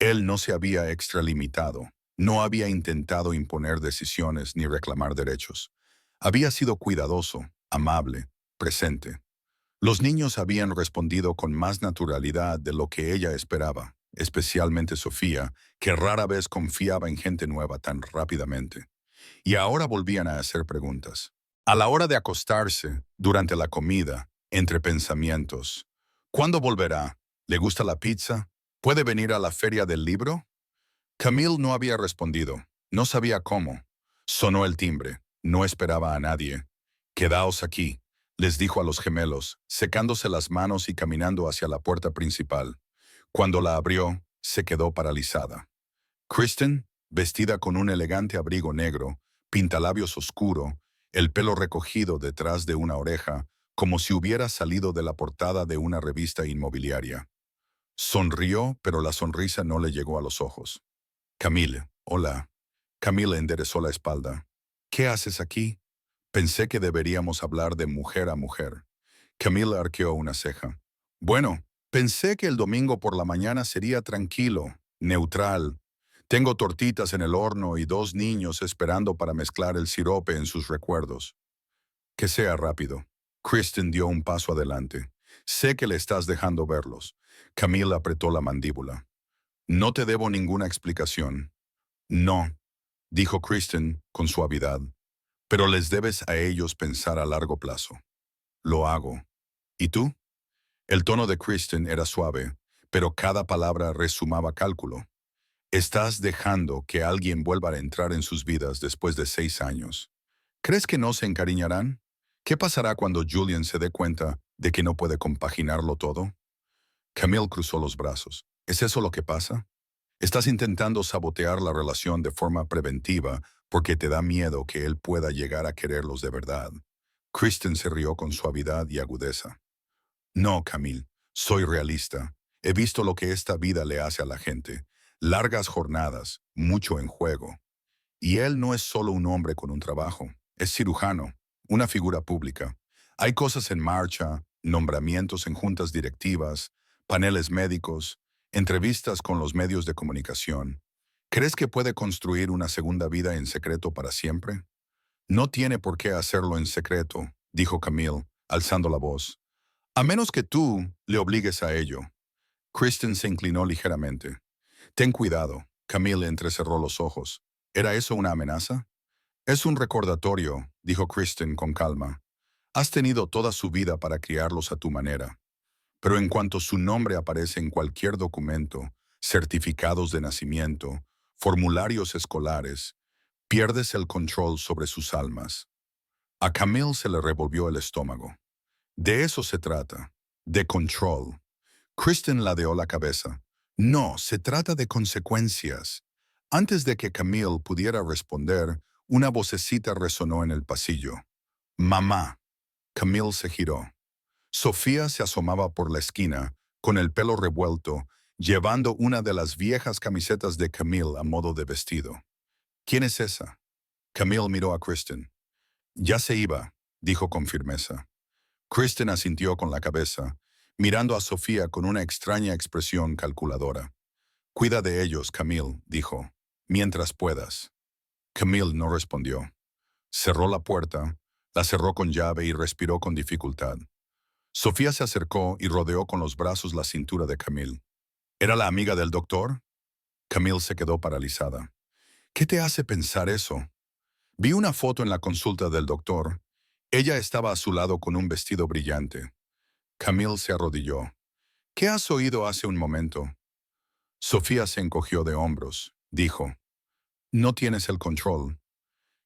Él no se había extralimitado, no había intentado imponer decisiones ni reclamar derechos. Había sido cuidadoso, amable, presente. Los niños habían respondido con más naturalidad de lo que ella esperaba, especialmente Sofía, que rara vez confiaba en gente nueva tan rápidamente. Y ahora volvían a hacer preguntas. A la hora de acostarse, durante la comida, entre pensamientos. ¿Cuándo volverá? ¿Le gusta la pizza? ¿Puede venir a la feria del libro? Camille no había respondido. No sabía cómo. Sonó el timbre. No esperaba a nadie. Quedaos aquí, les dijo a los gemelos, secándose las manos y caminando hacia la puerta principal. Cuando la abrió, se quedó paralizada. Kristen, vestida con un elegante abrigo negro, pintalabios oscuro, el pelo recogido detrás de una oreja, como si hubiera salido de la portada de una revista inmobiliaria. Sonrió, pero la sonrisa no le llegó a los ojos. Camille, hola. Camille enderezó la espalda. ¿Qué haces aquí? Pensé que deberíamos hablar de mujer a mujer. Camille arqueó una ceja. Bueno, pensé que el domingo por la mañana sería tranquilo, neutral. Tengo tortitas en el horno y 2 niños esperando para mezclar el sirope en sus recuerdos. Que sea rápido. Kristen dio un paso adelante. Sé que le estás dejando verlos. Camille apretó la mandíbula. No te debo ninguna explicación. No, dijo Kristen con suavidad. Pero les debes a ellos pensar a largo plazo. Lo hago. ¿Y tú? El tono de Kristen era suave, pero cada palabra resumaba cálculo. Estás dejando que alguien vuelva a entrar en sus vidas después de 6 años. ¿Crees que no se encariñarán? ¿Qué pasará cuando Julian se dé cuenta de que no puede compaginarlo todo? Camille cruzó los brazos. ¿Es eso lo que pasa? Estás intentando sabotear la relación de forma preventiva porque te da miedo que él pueda llegar a quererlos de verdad. Kristen se rió con suavidad y agudeza. No, Camille, soy realista. He visto lo que esta vida le hace a la gente. Largas jornadas, mucho en juego. Y él no es solo un hombre con un trabajo. Es cirujano, una figura pública. Hay cosas en marcha, nombramientos en juntas directivas, paneles médicos, entrevistas con los medios de comunicación. ¿Crees que puede construir una segunda vida en secreto para siempre? No tiene por qué hacerlo en secreto, dijo Camille, alzando la voz. A menos que tú le obligues a ello. Kristen se inclinó ligeramente. Ten cuidado. Camille entrecerró los ojos. ¿Era eso una amenaza? Es un recordatorio, dijo Kristen con calma. Has tenido toda su vida para criarlos a tu manera. Pero en cuanto su nombre aparece en cualquier documento, certificados de nacimiento, formularios escolares, pierdes el control sobre sus almas. A Camille se le revolvió el estómago. De eso se trata, de control. Kristen ladeó la cabeza. No, se trata de consecuencias. Antes de que Camille pudiera responder, una vocecita resonó en el pasillo. Mamá. Camille se giró. Sofía se asomaba por la esquina, con el pelo revuelto, llevando una de las viejas camisetas de Camille a modo de vestido. ¿Quién es esa? Camille miró a Kristen. Ya se iba, dijo con firmeza. Kristen asintió con la cabeza, mirando a Sofía con una extraña expresión calculadora. Cuida de ellos, Camille, dijo, mientras puedas. Camille no respondió. Cerró la puerta, la cerró con llave y respiró con dificultad. Sofía se acercó y rodeó con los brazos la cintura de Camille. ¿Era la amiga del doctor? Camille se quedó paralizada. ¿Qué te hace pensar eso? Vi una foto en la consulta del doctor. Ella estaba a su lado con un vestido brillante. Camille se arrodilló. ¿Qué has oído hace un momento? Sofía se encogió de hombros. Dijo, no tienes el control.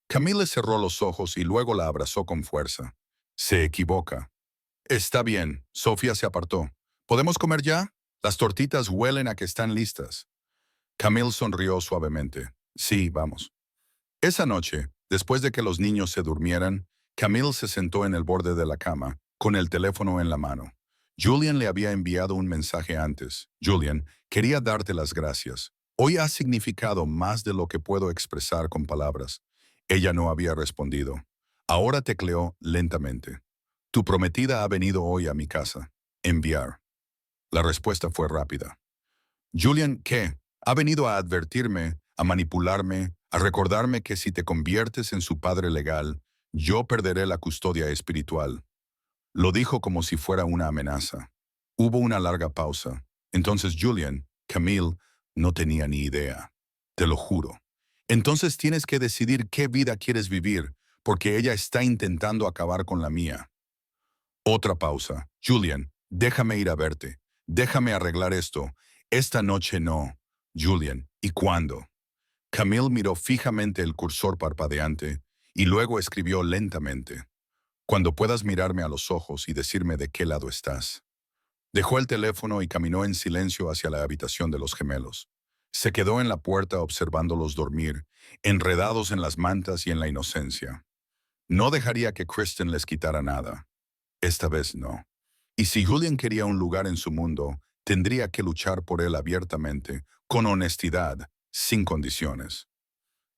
Camille cerró los ojos y luego la abrazó con fuerza. Se equivoca. Está bien, Sofía se apartó. ¿Podemos comer ya? Las tortitas huelen a que están listas. Camille sonrió suavemente. Sí, vamos. Esa noche, después de que los niños se durmieran, Camille se sentó en el borde de la cama, con el teléfono en la mano. Julian le había enviado un mensaje antes. Julian, quería darte las gracias. Hoy ha significado más de lo que puedo expresar con palabras. Ella no había respondido. Ahora tecleó lentamente. Tu prometida ha venido hoy a mi casa. Enviar. La respuesta fue rápida. Julian, ¿qué? Ha venido a advertirme, a manipularme, a recordarme que si te conviertes en su padre legal, yo perderé la custodia espiritual. Lo dijo como si fuera una amenaza. Hubo una larga pausa. Entonces Julian, Camille, no tenía ni idea. Te lo juro. Entonces tienes que decidir qué vida quieres vivir, porque ella está intentando acabar con la mía. Otra pausa. Julian, déjame ir a verte. Déjame arreglar esto. Esta noche no. Julian, ¿y cuándo? Camille miró fijamente el cursor parpadeante y luego escribió lentamente. Cuando puedas mirarme a los ojos y decirme de qué lado estás. Dejó el teléfono y caminó en silencio hacia la habitación de los gemelos. Se quedó en la puerta observándolos dormir, enredados en las mantas y en la inocencia. No dejaría que Kristen les quitara nada. Esta vez no. Y si Julian quería un lugar en su mundo, tendría que luchar por él abiertamente, con honestidad, sin condiciones.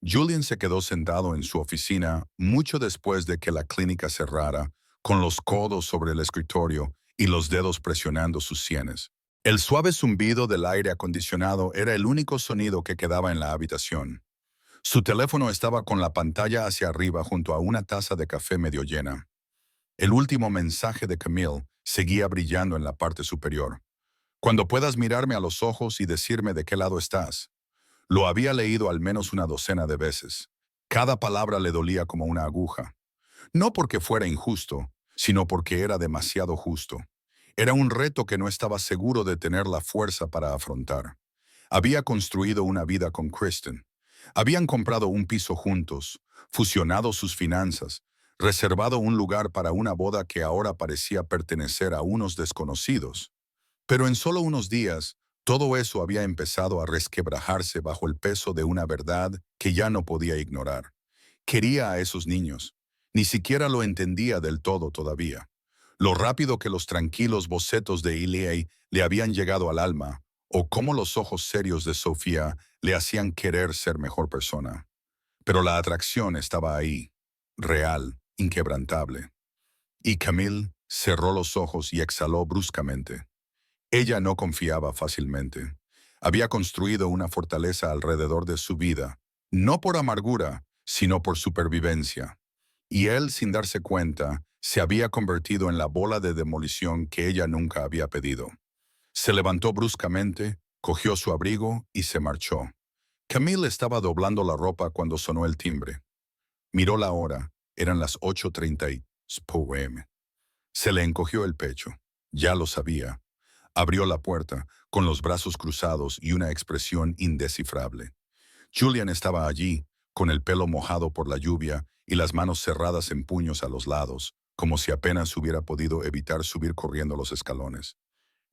Julian se quedó sentado en su oficina mucho después de que la clínica cerrara, con los codos sobre el escritorio y los dedos presionando sus sienes. El suave zumbido del aire acondicionado era el único sonido que quedaba en la habitación. Su teléfono estaba con la pantalla hacia arriba junto a una taza de café medio llena. El último mensaje de Camille seguía brillando en la parte superior. Cuando puedas mirarme a los ojos y decirme de qué lado estás. Lo había leído al menos una docena de veces. Cada palabra le dolía como una aguja. No porque fuera injusto, sino porque era demasiado justo. Era un reto que no estaba seguro de tener la fuerza para afrontar. Había construido una vida con Kristen. Habían comprado un piso juntos, fusionado sus finanzas, reservado un lugar para una boda que ahora parecía pertenecer a unos desconocidos. Pero en solo unos días, todo eso había empezado a resquebrajarse bajo el peso de una verdad que ya no podía ignorar. Quería a esos niños. Ni siquiera lo entendía del todo todavía. Lo rápido que los tranquilos bocetos de Ilya le habían llegado al alma, o cómo los ojos serios de Sofía le hacían querer ser mejor persona. Pero la atracción estaba ahí, real, inquebrantable. Y Camille cerró los ojos y exhaló bruscamente. Ella no confiaba fácilmente. Había construido una fortaleza alrededor de su vida, no por amargura, sino por supervivencia. Y él, sin darse cuenta, Se había convertido en la bola de demolición que ella nunca había pedido. Se levantó bruscamente, cogió su abrigo y se marchó. Camille estaba doblando la ropa cuando sonó el timbre. Miró la hora. Eran las 8:30 p.m. Se le encogió el pecho. Ya lo sabía. Abrió la puerta, con los brazos cruzados y una expresión indescifrable. Julian estaba allí, con el pelo mojado por la lluvia y las manos cerradas en puños a los lados, como si apenas hubiera podido evitar subir corriendo los escalones.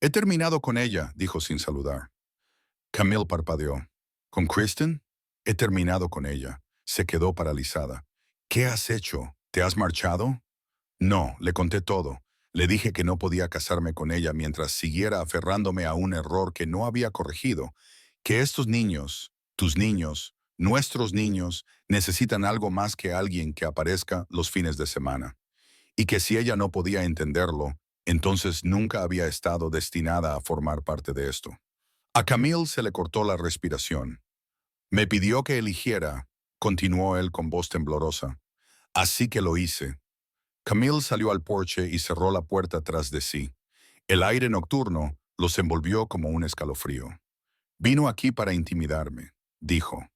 «He terminado con ella», dijo sin saludar. Camille parpadeó. «¿Con Kristen?» «He terminado con ella». Se quedó paralizada. «¿Qué has hecho? ¿Te has marchado?» «No», le conté todo. Le dije que no podía casarme con ella mientras siguiera aferrándome a un error que no había corregido, que estos niños, tus niños, nuestros niños, necesitan algo más que alguien que aparezca los fines de semana. Y que si ella no podía entenderlo, entonces nunca había estado destinada a formar parte de esto. A Camille se le cortó la respiración. «Me pidió que eligiera», continuó él con voz temblorosa. «Así que lo hice». Camille salió al porche y cerró la puerta tras de sí. El aire nocturno los envolvió como un escalofrío. «Vino aquí para intimidarme», dijo.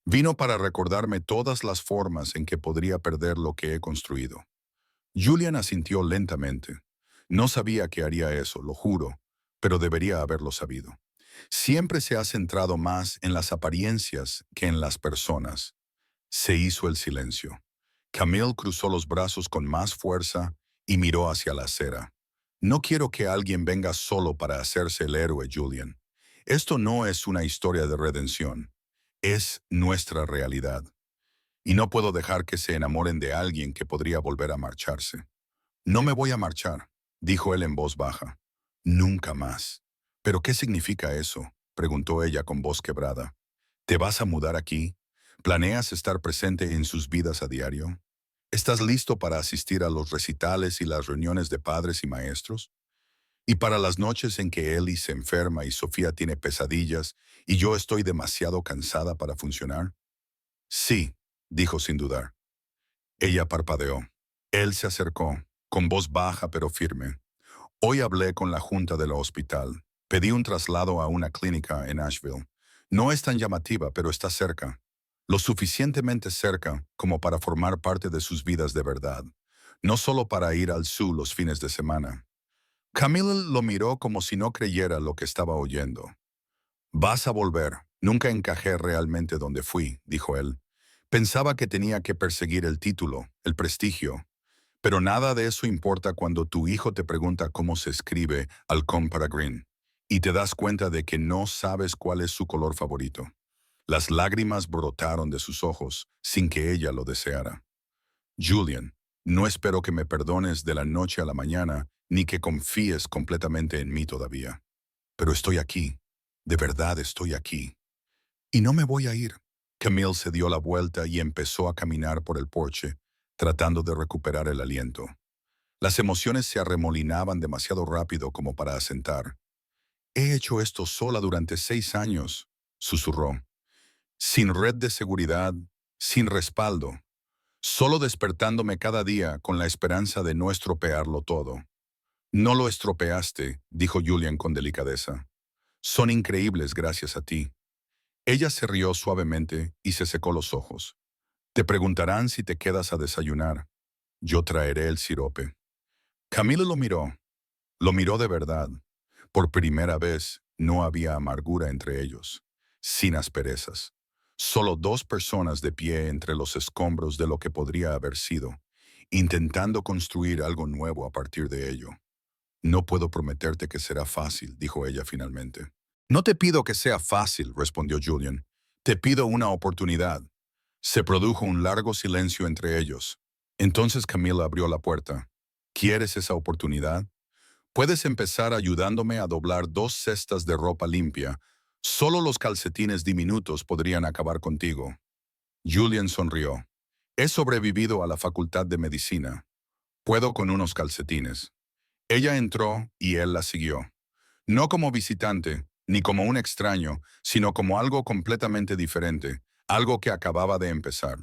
«Vino para recordarme todas las formas en que podría perder lo que he construido». Julian asintió lentamente. No sabía que haría eso, lo juro, pero debería haberlo sabido. Siempre se ha centrado más en las apariencias que en las personas. Se hizo el silencio. Camille cruzó los brazos con más fuerza y miró hacia la acera. «No quiero que alguien venga solo para hacerse el héroe, Julian. Esto no es una historia de redención. Es nuestra realidad. Y no puedo dejar que se enamoren de alguien que podría volver a marcharse». «No me voy a marchar», dijo él en voz baja. «Nunca más». «¿Pero qué significa eso?», preguntó ella con voz quebrada. «¿Te vas a mudar aquí? ¿Planeas estar presente en sus vidas a diario? ¿Estás listo para asistir a los recitales y las reuniones de padres y maestros? ¿Y para las noches en que Ellie se enferma y Sofía tiene pesadillas y yo estoy demasiado cansada para funcionar?» «Sí», dijo sin dudar. Ella parpadeó. Él se acercó, con voz baja pero firme. «Hoy hablé con la junta del hospital. Pedí un traslado a una clínica en Asheville. No es tan llamativa, pero está cerca. Lo suficientemente cerca como para formar parte de sus vidas de verdad. No solo para ir al zoo los fines de semana». Camille lo miró como si no creyera lo que estaba oyendo. «Vas a volver. Nunca encajé realmente donde fui», dijo él. «Pensaba que tenía que perseguir el título, el prestigio. Pero nada de eso importa cuando tu hijo te pregunta cómo se escribe halcón para green y te das cuenta de que no sabes cuál es su color favorito». Las lágrimas brotaron de sus ojos sin que ella lo deseara. «Julian, no espero que me perdones de la noche a la mañana ni que confíes completamente en mí todavía. Pero estoy aquí. De verdad estoy aquí. Y no me voy a ir». Camille se dio la vuelta y empezó a caminar por el porche, tratando de recuperar el aliento. Las emociones se arremolinaban demasiado rápido como para asentar. «He hecho esto sola durante 6 años», susurró. «Sin red de seguridad, sin respaldo. Solo despertándome cada día con la esperanza de no estropearlo todo». «No lo estropeaste», dijo Julian con delicadeza. «Son increíbles gracias a ti». Ella se rió suavemente y se secó los ojos. «Te preguntarán si te quedas a desayunar. Yo traeré el sirope». Camilo lo miró. Lo miró de verdad. Por primera vez no había amargura entre ellos, sin asperezas. Solo dos personas de pie entre los escombros de lo que podría haber sido, intentando construir algo nuevo a partir de ello. «No puedo prometerte que será fácil», dijo ella finalmente. «No te pido que sea fácil», respondió Julian. «Te pido una oportunidad». Se produjo un largo silencio entre ellos. Entonces Camila abrió la puerta. «¿Quieres esa oportunidad? Puedes empezar ayudándome a doblar 2 cestas de ropa limpia. Solo los calcetines diminutos podrían acabar contigo». Julian sonrió. «He sobrevivido a la facultad de medicina. Puedo con unos calcetines». Ella entró y él la siguió. No como visitante, ni como un extraño, sino como algo completamente diferente, algo que acababa de empezar.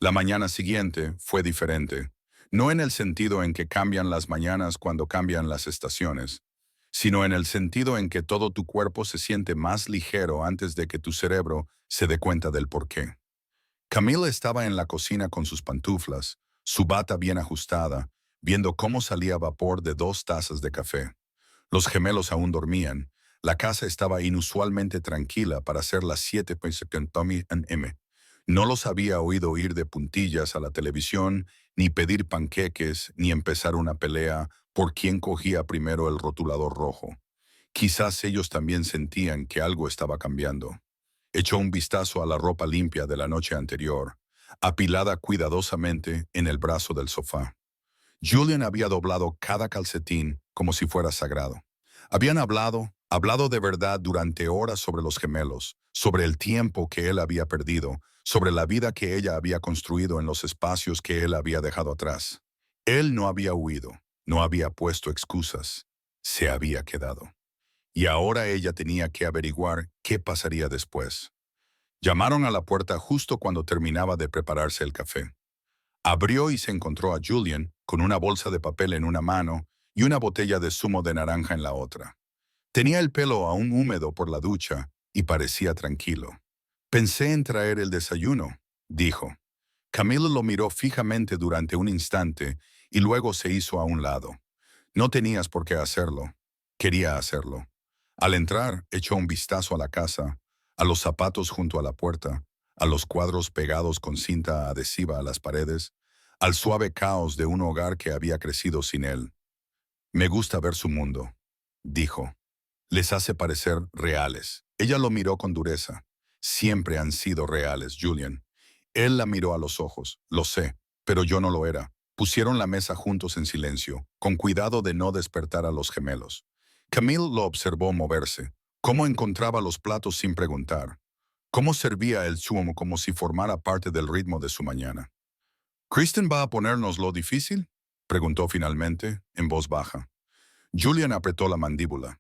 La mañana siguiente fue diferente. No en el sentido en que cambian las mañanas cuando cambian las estaciones, sino en el sentido en que todo tu cuerpo se siente más ligero antes de que tu cerebro se dé cuenta del porqué. Camille estaba en la cocina con sus pantuflas, su bata bien ajustada, viendo cómo salía vapor de 2 tazas de café. Los gemelos aún dormían. La casa estaba inusualmente tranquila para ser las 7:00 m. No los había oído ir de puntillas a la televisión, ni pedir panqueques, ni empezar una pelea por quién cogía primero el rotulador rojo. Quizás ellos también sentían que algo estaba cambiando. Echó un vistazo a la ropa limpia de la noche anterior, apilada cuidadosamente en el brazo del sofá. Julian había doblado cada calcetín como si fuera sagrado. Habían hablado de verdad durante horas sobre los gemelos, sobre el tiempo que él había perdido, sobre la vida que ella había construido en los espacios que él había dejado atrás. Él no había huido, no había puesto excusas, se había quedado. Y ahora ella tenía que averiguar qué pasaría después. Llamaron a la puerta justo cuando terminaba de prepararse el café. Abrió y se encontró a Julian con una bolsa de papel en una mano y una botella de zumo de naranja en la otra. Tenía el pelo aún húmedo por la ducha y parecía tranquilo. Pensé en traer el desayuno, dijo. Camilo lo miró fijamente durante un instante y luego se hizo a un lado. No tenías por qué hacerlo. Quería hacerlo. Al entrar, echó un vistazo a la casa, a los zapatos junto a la puerta, a los cuadros pegados con cinta adhesiva a las paredes, al suave caos de un hogar que había crecido sin él. Me gusta ver su mundo, dijo. Les hace parecer reales. Ella lo miró con dureza. Siempre han sido reales, Julian. Él la miró a los ojos. Lo sé, pero yo no lo era. Pusieron la mesa juntos en silencio, con cuidado de no despertar a los gemelos. Camille lo observó moverse, cómo encontraba los platos sin preguntar, cómo servía el zumo como si formara parte del ritmo de su mañana. ¿Kristen va a ponernos lo difícil?, preguntó finalmente, en voz baja. Julian apretó la mandíbula.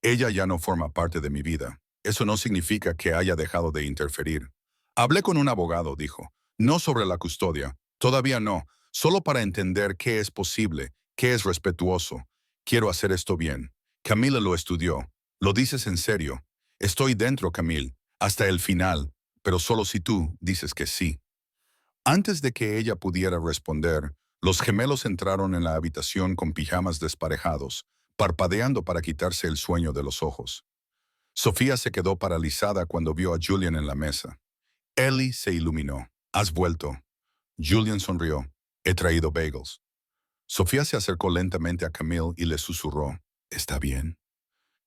Ella ya no forma parte de mi vida. Eso no significa que haya dejado de interferir. Hablé con un abogado, dijo. No sobre la custodia. Todavía no. Solo para entender qué es posible, qué es respetuoso. Quiero hacer esto bien. Camila lo estudió. ¿Lo dices en serio? Estoy dentro, Camille. Hasta el final. Pero solo si tú dices que sí. Antes de que ella pudiera responder, los gemelos entraron en la habitación con pijamas desparejados, parpadeando para quitarse el sueño de los ojos. Sofía se quedó paralizada cuando vio a Julian en la mesa. Ellie se iluminó. ¿Has vuelto? Julian sonrió. He traído bagels. Sofía se acercó lentamente a Camille y le susurró. ¿Está bien?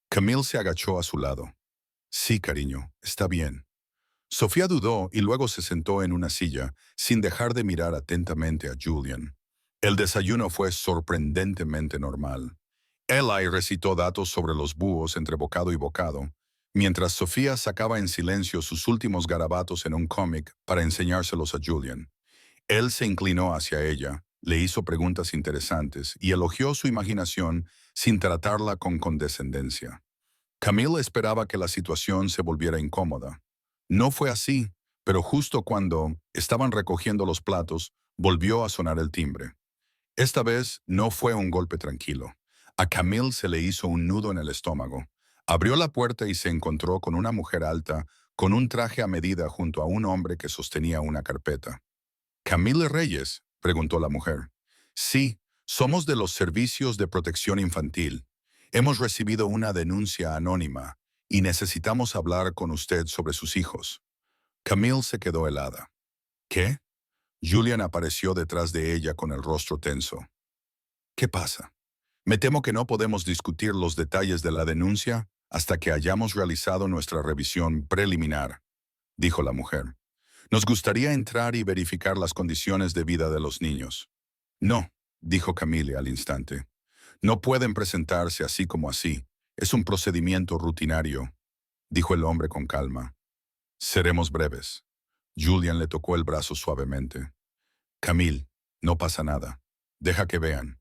Camille se agachó a su lado. Sí, cariño, está bien. Sofía dudó y luego se sentó en una silla, sin dejar de mirar atentamente a Julian. El desayuno fue sorprendentemente normal. Eli recitó datos sobre los búhos entre bocado y bocado, mientras Sofía sacaba en silencio sus últimos garabatos en un cómic para enseñárselos a Julian. Él se inclinó hacia ella, le hizo preguntas interesantes y elogió su imaginación sin tratarla con condescendencia. Camille esperaba que la situación se volviera incómoda. No fue así, pero justo cuando estaban recogiendo los platos, volvió a sonar el timbre. Esta vez no fue un golpe tranquilo. A Camille se le hizo un nudo en el estómago. Abrió la puerta y se encontró con una mujer alta, con un traje a medida junto a un hombre que sostenía una carpeta. ¿Camille Reyes?, preguntó la mujer. Sí, somos de los servicios de protección infantil. Hemos recibido una denuncia anónima y necesitamos hablar con usted sobre sus hijos. Camille se quedó helada. ¿Qué? Julian apareció detrás de ella con el rostro tenso. ¿Qué pasa? Me temo que no podemos discutir los detalles de la denuncia hasta que hayamos realizado nuestra revisión preliminar, dijo la mujer. Nos gustaría entrar y verificar las condiciones de vida de los niños. No, dijo Camille al instante. No pueden presentarse así como así. Es un procedimiento rutinario, dijo el hombre con calma. Seremos breves. Julian le tocó el brazo suavemente. Camille, no pasa nada. Deja que vean.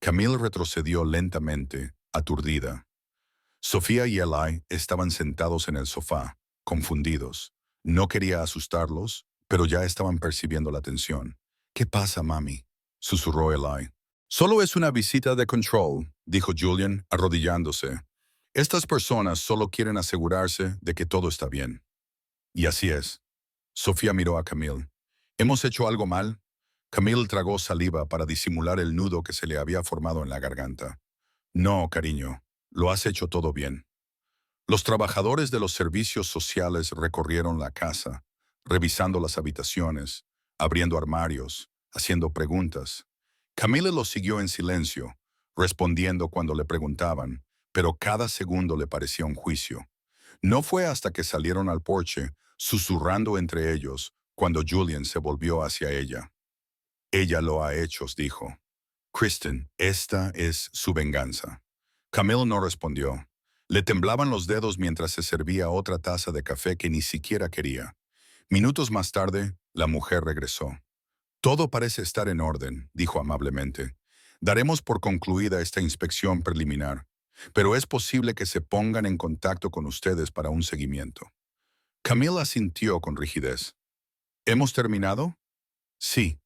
Camille retrocedió lentamente, aturdida. Sofía y Eli estaban sentados en el sofá, confundidos. No quería asustarlos, pero ya estaban percibiendo la tensión. ¿Qué pasa, mami? susurró Eli. Solo es una visita de control, dijo Julian, arrodillándose. Estas personas solo quieren asegurarse de que todo está bien. Y así es. Sofía miró a Camille. ¿Hemos hecho algo mal? Camille tragó saliva para disimular el nudo que se le había formado en la garganta. No, cariño, lo has hecho todo bien. Los trabajadores de los servicios sociales recorrieron la casa, revisando las habitaciones, abriendo armarios, haciendo preguntas. Camille los siguió en silencio, respondiendo cuando le preguntaban, pero cada segundo le parecía un juicio. No fue hasta que salieron al porche, susurrando entre ellos, cuando Julian se volvió hacia ella. Ella lo ha hecho, dijo. Kristen, esta es su venganza. Camille no respondió. Le temblaban los dedos mientras se servía otra taza de café que ni siquiera quería. Minutos más tarde, la mujer regresó. Todo parece estar en orden, dijo amablemente. Daremos por concluida esta inspección preliminar, pero es posible que se pongan en contacto con ustedes para un seguimiento. Camille asintió con rigidez. ¿Hemos terminado? Sí.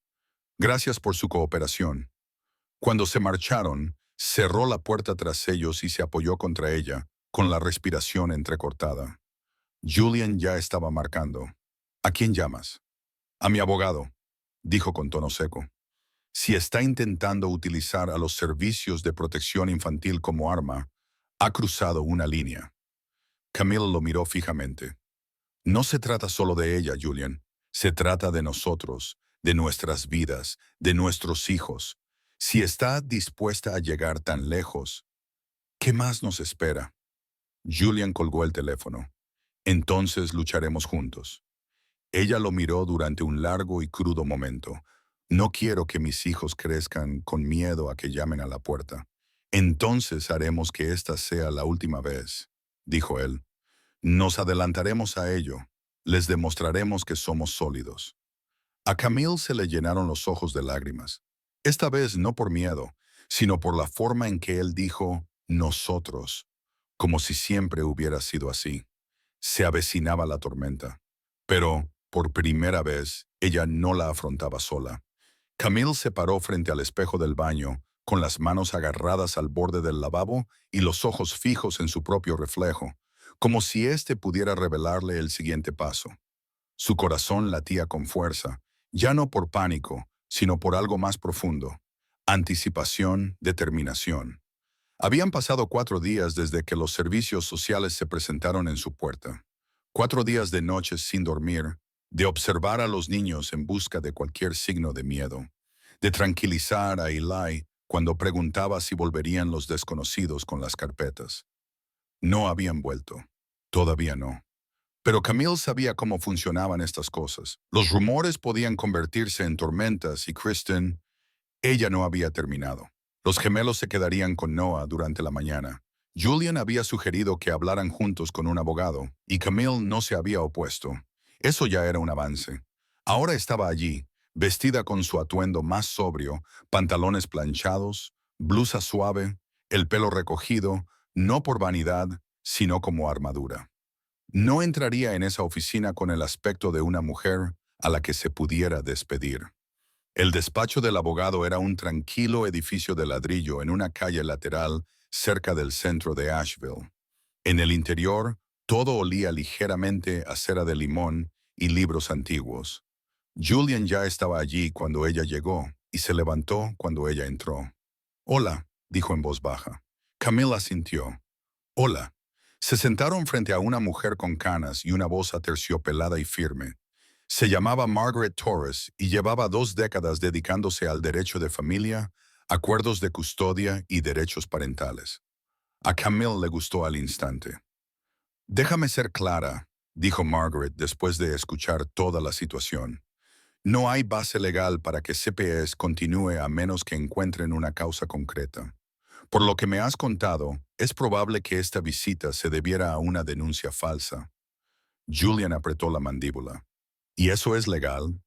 Gracias por su cooperación. Cuando se marcharon, cerró la puerta tras ellos y se apoyó contra ella, con la respiración entrecortada. Julian ya estaba marcando. ¿A quién llamas? A mi abogado, dijo con tono seco. Si está intentando utilizar a los servicios de protección infantil como arma, ha cruzado una línea. Camille lo miró fijamente. No se trata solo de ella, Julian. Se trata de nosotros, de nuestras vidas, de nuestros hijos. Si está dispuesta a llegar tan lejos, ¿qué más nos espera? Julian colgó el teléfono. Entonces lucharemos juntos. Ella lo miró durante un largo y crudo momento. No quiero que mis hijos crezcan con miedo a que llamen a la puerta. Entonces haremos que esta sea la última vez, dijo él. Nos adelantaremos a ello. Les demostraremos que somos sólidos. A Camille se le llenaron los ojos de lágrimas. Esta vez no por miedo, sino por la forma en que él dijo «nosotros», como si siempre hubiera sido así. Se avecinaba la tormenta. Pero, por primera vez, ella no la afrontaba sola. Camille se paró frente al espejo del baño, con las manos agarradas al borde del lavabo y los ojos fijos en su propio reflejo, como si éste pudiera revelarle el siguiente paso. Su corazón latía con fuerza, ya no por pánico, sino por algo más profundo. Anticipación, determinación. Habían pasado 4 días desde que los servicios sociales se presentaron en su puerta. 4 días de noches sin dormir, de observar a los niños en busca de cualquier signo de miedo, de tranquilizar a Eli cuando preguntaba si volverían los desconocidos con las carpetas. No habían vuelto. Todavía no. Pero Camille sabía cómo funcionaban estas cosas. Los rumores podían convertirse en tormentas y Kristen, ella no había terminado. Los gemelos se quedarían con Noah durante la mañana. Julian había sugerido que hablaran juntos con un abogado, y Camille no se había opuesto. Eso ya era un avance. Ahora estaba allí, vestida con su atuendo más sobrio, pantalones planchados, blusa suave, el pelo recogido, no por vanidad, sino como armadura. No entraría en esa oficina con el aspecto de una mujer a la que se pudiera despedir. El despacho del abogado era un tranquilo edificio de ladrillo en una calle lateral cerca del centro de Asheville. En el interior, todo olía ligeramente a cera de limón y libros antiguos. Julian ya estaba allí cuando ella llegó y se levantó cuando ella entró. «Hola», dijo en voz baja. Camila asintió. «Hola». Se sentaron frente a una mujer con canas y una voz aterciopelada y firme. Se llamaba Margaret Torres y llevaba 2 décadas dedicándose al derecho de familia, acuerdos de custodia y derechos parentales. A Camille le gustó al instante. «Déjame ser clara», dijo Margaret después de escuchar toda la situación. «No hay base legal para que CPS continúe a menos que encuentren una causa concreta. Por lo que me has contado, es probable que esta visita se debiera a una denuncia falsa». Julian apretó la mandíbula. «¿Y eso es legal?»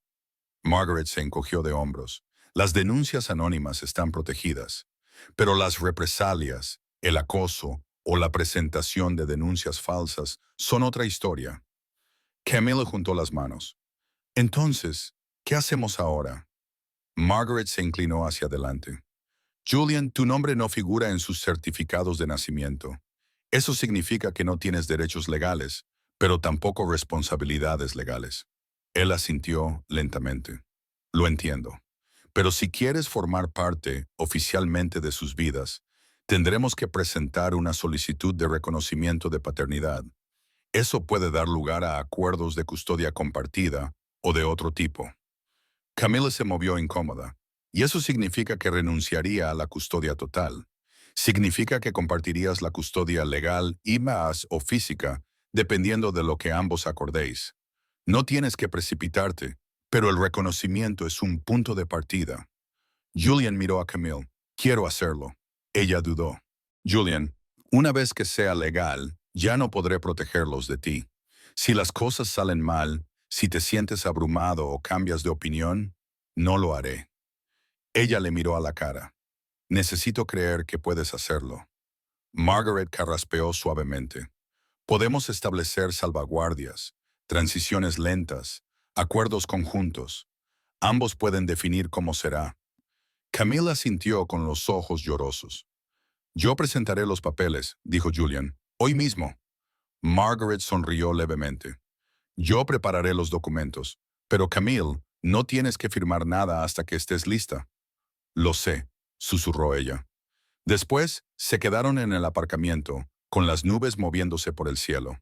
Margaret se encogió de hombros. «Las denuncias anónimas están protegidas, pero las represalias, el acoso o la presentación de denuncias falsas son otra historia». Camille juntó las manos. «Entonces, ¿qué hacemos ahora?» Margaret se inclinó hacia adelante. Julian, tu nombre no figura en sus certificados de nacimiento. Eso significa que no tienes derechos legales, pero tampoco responsabilidades legales. Él asintió lentamente. Lo entiendo. Pero si quieres formar parte oficialmente de sus vidas, tendremos que presentar una solicitud de reconocimiento de paternidad. Eso puede dar lugar a acuerdos de custodia compartida o de otro tipo. Camila se movió incómoda. Y eso significa que renunciaría a la custodia total. Significa que compartirías la custodia legal y más o física, dependiendo de lo que ambos acordéis. No tienes que precipitarte, pero el reconocimiento es un punto de partida. Julian miró a Camille. Quiero hacerlo. Ella dudó. Julian, una vez que sea legal, ya no podré protegerlos de ti. Si las cosas salen mal, si te sientes abrumado o cambias de opinión, no lo haré. Ella le miró a la cara. Necesito creer que puedes hacerlo. Margaret carraspeó suavemente. Podemos establecer salvaguardias, transiciones lentas, acuerdos conjuntos. Ambos pueden definir cómo será. Camila sintió con los ojos llorosos. Yo presentaré los papeles, dijo Julian, hoy mismo. Margaret sonrió levemente. Yo prepararé los documentos, pero Camille, no tienes que firmar nada hasta que estés lista. Lo sé, susurró ella. Después, se quedaron en el aparcamiento, con las nubes moviéndose por el cielo.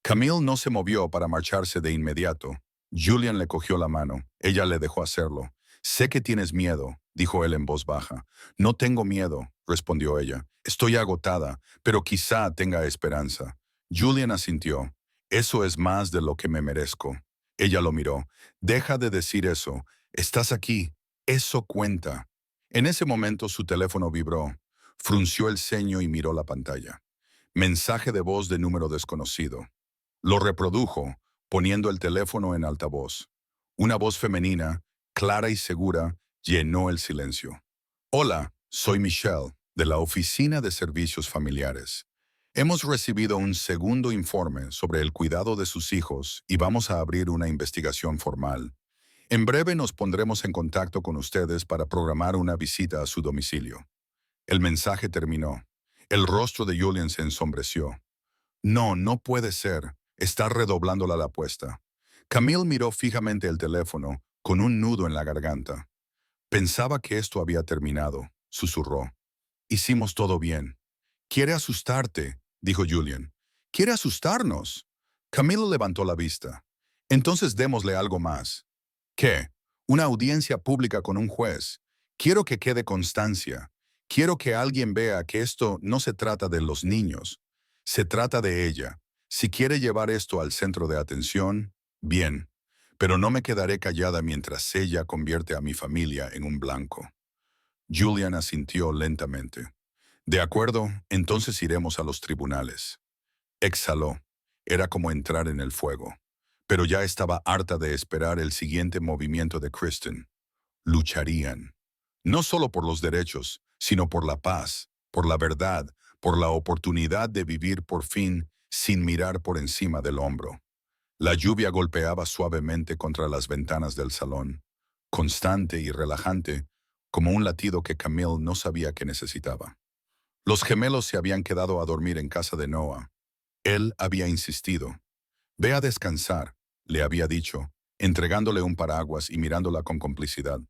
Camille no se movió para marcharse de inmediato. Julian le cogió la mano. Ella le dejó hacerlo. Sé que tienes miedo, dijo él en voz baja. No tengo miedo, respondió ella. Estoy agotada, pero quizá tenga esperanza. Julian asintió. Eso es más de lo que me merezco. Ella lo miró. Deja de decir eso. Estás aquí. Eso cuenta. En ese momento su teléfono vibró. Frunció el ceño y miró la pantalla. Mensaje de voz de número desconocido. Lo reprodujo, poniendo el teléfono en altavoz. Una voz femenina, clara y segura, llenó el silencio. Hola, soy Michelle, de la Oficina de Servicios Familiares. Hemos recibido un segundo informe sobre el cuidado de sus hijos y vamos a abrir una investigación formal. En breve nos pondremos en contacto con ustedes para programar una visita a su domicilio. El mensaje terminó. El rostro de Julian se ensombreció. No, no puede ser. Está redoblando la apuesta. Camille miró fijamente el teléfono, con un nudo en la garganta. Pensaba que esto había terminado, susurró. Hicimos todo bien. Quiere asustarte, dijo Julian. Quiere asustarnos. Camille levantó la vista. Entonces démosle algo más. ¿Qué? Una audiencia pública con un juez. Quiero que quede constancia. Quiero que alguien vea que esto no se trata de los niños. Se trata de ella. Si quiere llevar esto al centro de atención, bien. Pero no me quedaré callada mientras ella convierte a mi familia en un blanco. Julian asintió lentamente. De acuerdo, entonces iremos a los tribunales. Exhaló. Era como entrar en el fuego. Pero ya estaba harta de esperar el siguiente movimiento de Kristen. Lucharían. No solo por los derechos, sino por la paz, por la verdad, por la oportunidad de vivir por fin sin mirar por encima del hombro. La lluvia golpeaba suavemente contra las ventanas del salón, constante y relajante, como un latido que Camille no sabía que necesitaba. Los gemelos se habían quedado a dormir en casa de Noah. Él había insistido. Ve a descansar, le había dicho, entregándole un paraguas y mirándola con complicidad.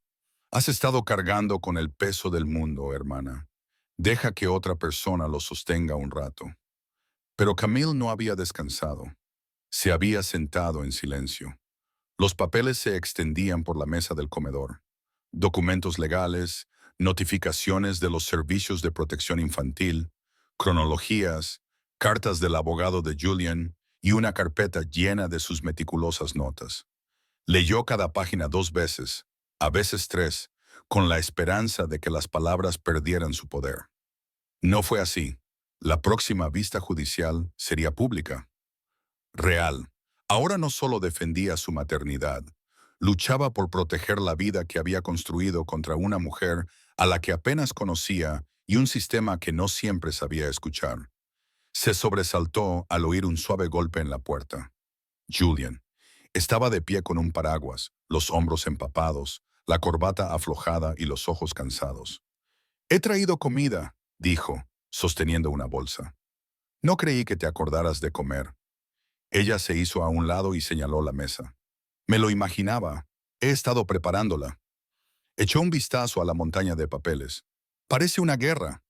Has estado cargando con el peso del mundo, hermana. Deja que otra persona lo sostenga un rato. Pero Camille no había descansado. Se había sentado en silencio. Los papeles se extendían por la mesa del comedor. Documentos legales, notificaciones de los servicios de protección infantil, cronologías, cartas del abogado de Julian y una carpeta llena de sus meticulosas notas. Leyó cada página 2 veces, a veces 3, con la esperanza de que las palabras perdieran su poder. No fue así. La próxima vista judicial sería pública. Real. Ahora no solo defendía su maternidad, luchaba por proteger la vida que había construido contra una mujer a la que apenas conocía y un sistema que no siempre sabía escuchar. Se sobresaltó al oír un suave golpe en la puerta. Julian. Estaba de pie con un paraguas, los hombros empapados, la corbata aflojada y los ojos cansados. «He traído comida», dijo, sosteniendo una bolsa. «No creí que te acordaras de comer». Ella se hizo a un lado y señaló la mesa. «Me lo imaginaba. He estado preparándola». Echó un vistazo a la montaña de papeles. «Parece una guerra».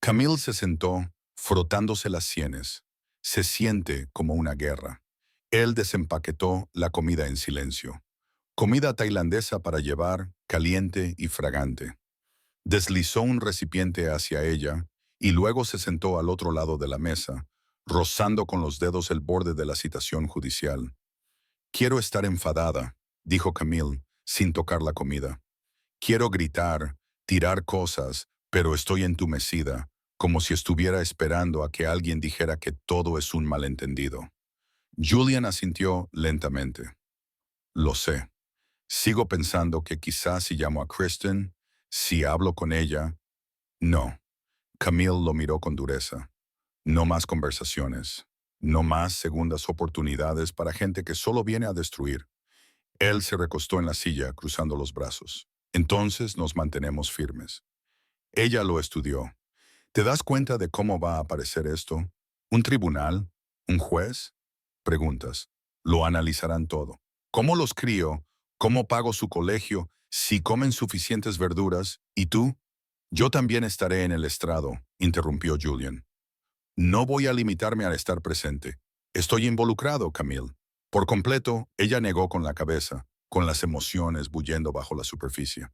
Camille se sentó, frotándose las sienes. «Se siente como una guerra». Él desempaquetó la comida en silencio. Comida tailandesa para llevar, caliente y fragante. Deslizó un recipiente hacia ella y luego se sentó al otro lado de la mesa, rozando con los dedos el borde de la citación judicial. «Quiero estar enfadada», dijo Camille, sin tocar la comida. «Quiero gritar, tirar cosas, pero estoy entumecida, como si estuviera esperando a que alguien dijera que todo es un malentendido». Julian asintió lentamente. «Lo sé. Sigo pensando que quizás si llamo a Kristen, si hablo con ella». «No». Camille lo miró con dureza. «No más conversaciones. No más segundas oportunidades para gente que solo viene a destruir». Él se recostó en la silla, cruzando los brazos. «Entonces nos mantenemos firmes». Ella lo estudió. «¿Te das cuenta de cómo va a aparecer esto? ¿Un tribunal? ¿Un juez?» Preguntas. Lo analizarán todo. ¿Cómo los crío? ¿Cómo pago su colegio? ¿Si comen suficientes verduras? ¿Y tú? «Yo también estaré en el estrado», interrumpió Julian. «No voy a limitarme a estar presente. Estoy involucrado, Camille». Por completo, ella negó con la cabeza, con las emociones bullendo bajo la superficie.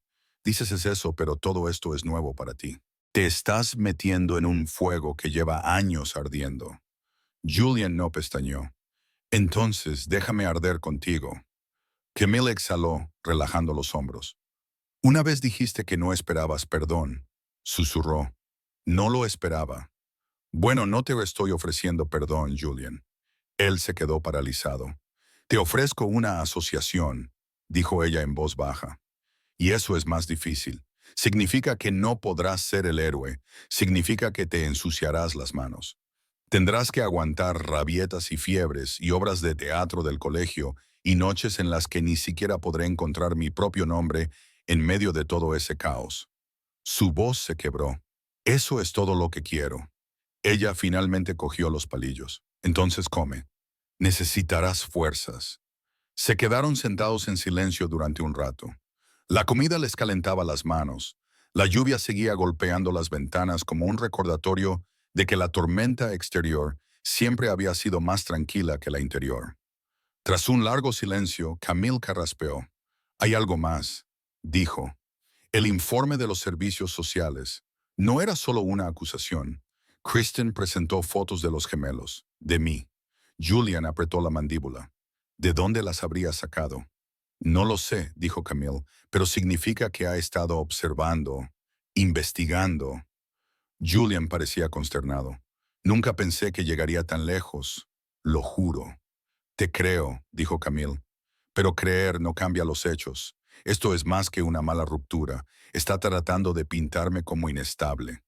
«Dices eso, pero todo esto es nuevo para ti. Te estás metiendo en un fuego que lleva años ardiendo». Julian no pestañeó. «Entonces, déjame arder contigo». Camille exhaló, relajando los hombros. «Una vez dijiste que no esperabas perdón», susurró. «No lo esperaba». «Bueno, no te estoy ofreciendo perdón, Julian». Él se quedó paralizado. «Te ofrezco una asociación», dijo ella en voz baja. «Y eso es más difícil. Significa que no podrás ser el héroe. Significa que te ensuciarás las manos. Tendrás que aguantar rabietas y fiebres y obras de teatro del colegio y noches en las que ni siquiera podré encontrar mi propio nombre en medio de todo ese caos». Su voz se quebró. «Eso es todo lo que quiero». Ella finalmente cogió los palillos. «Entonces come. Necesitarás fuerzas». Se quedaron sentados en silencio durante un rato. La comida les calentaba las manos. La lluvia seguía golpeando las ventanas como un recordatorio de que la tormenta exterior siempre había sido más tranquila que la interior. Tras un largo silencio, Camille carraspeó. «Hay algo más», dijo. «El informe de los servicios sociales. No era solo una acusación. Kristen presentó fotos de los gemelos, de mí». Julian apretó la mandíbula. «¿De dónde las habría sacado?» «No lo sé», dijo Camille, «pero significa que ha estado observando, investigando». Julian parecía consternado. «Nunca pensé que llegaría tan lejos. Lo juro». «Te creo», dijo Camille, «pero creer no cambia los hechos. Esto es más que una mala ruptura. Está tratando de pintarme como inestable».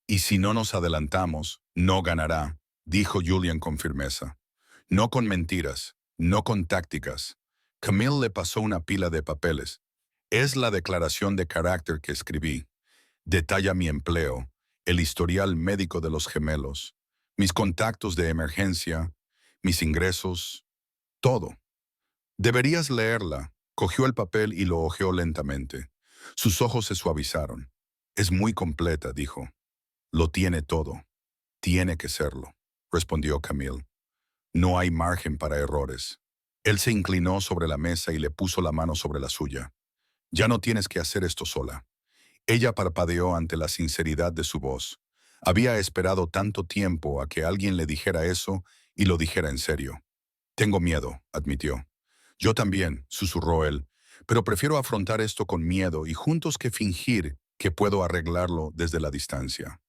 «Y si no nos adelantamos, no ganará», dijo Julian con firmeza. «No con mentiras, no con tácticas». Camille le pasó una pila de papeles. «Es la declaración de carácter que escribí. Detalla mi empleo, el historial médico de los gemelos, mis contactos de emergencia, mis ingresos, todo». «Deberías leerla». Cogió el papel y lo hojeó lentamente. Sus ojos se suavizaron. «Es muy completa», dijo. «Lo tiene todo. Tiene que serlo», respondió Camille. «No hay margen para errores». Él se inclinó sobre la mesa y le puso la mano sobre la suya. «Ya no tienes que hacer esto sola». Ella parpadeó ante la sinceridad de su voz. Había esperado tanto tiempo a que alguien le dijera eso y lo dijera en serio. «Tengo miedo», admitió. «Yo también», susurró él, «pero prefiero afrontar esto con miedo y juntos que fingir que puedo arreglarlo desde la distancia».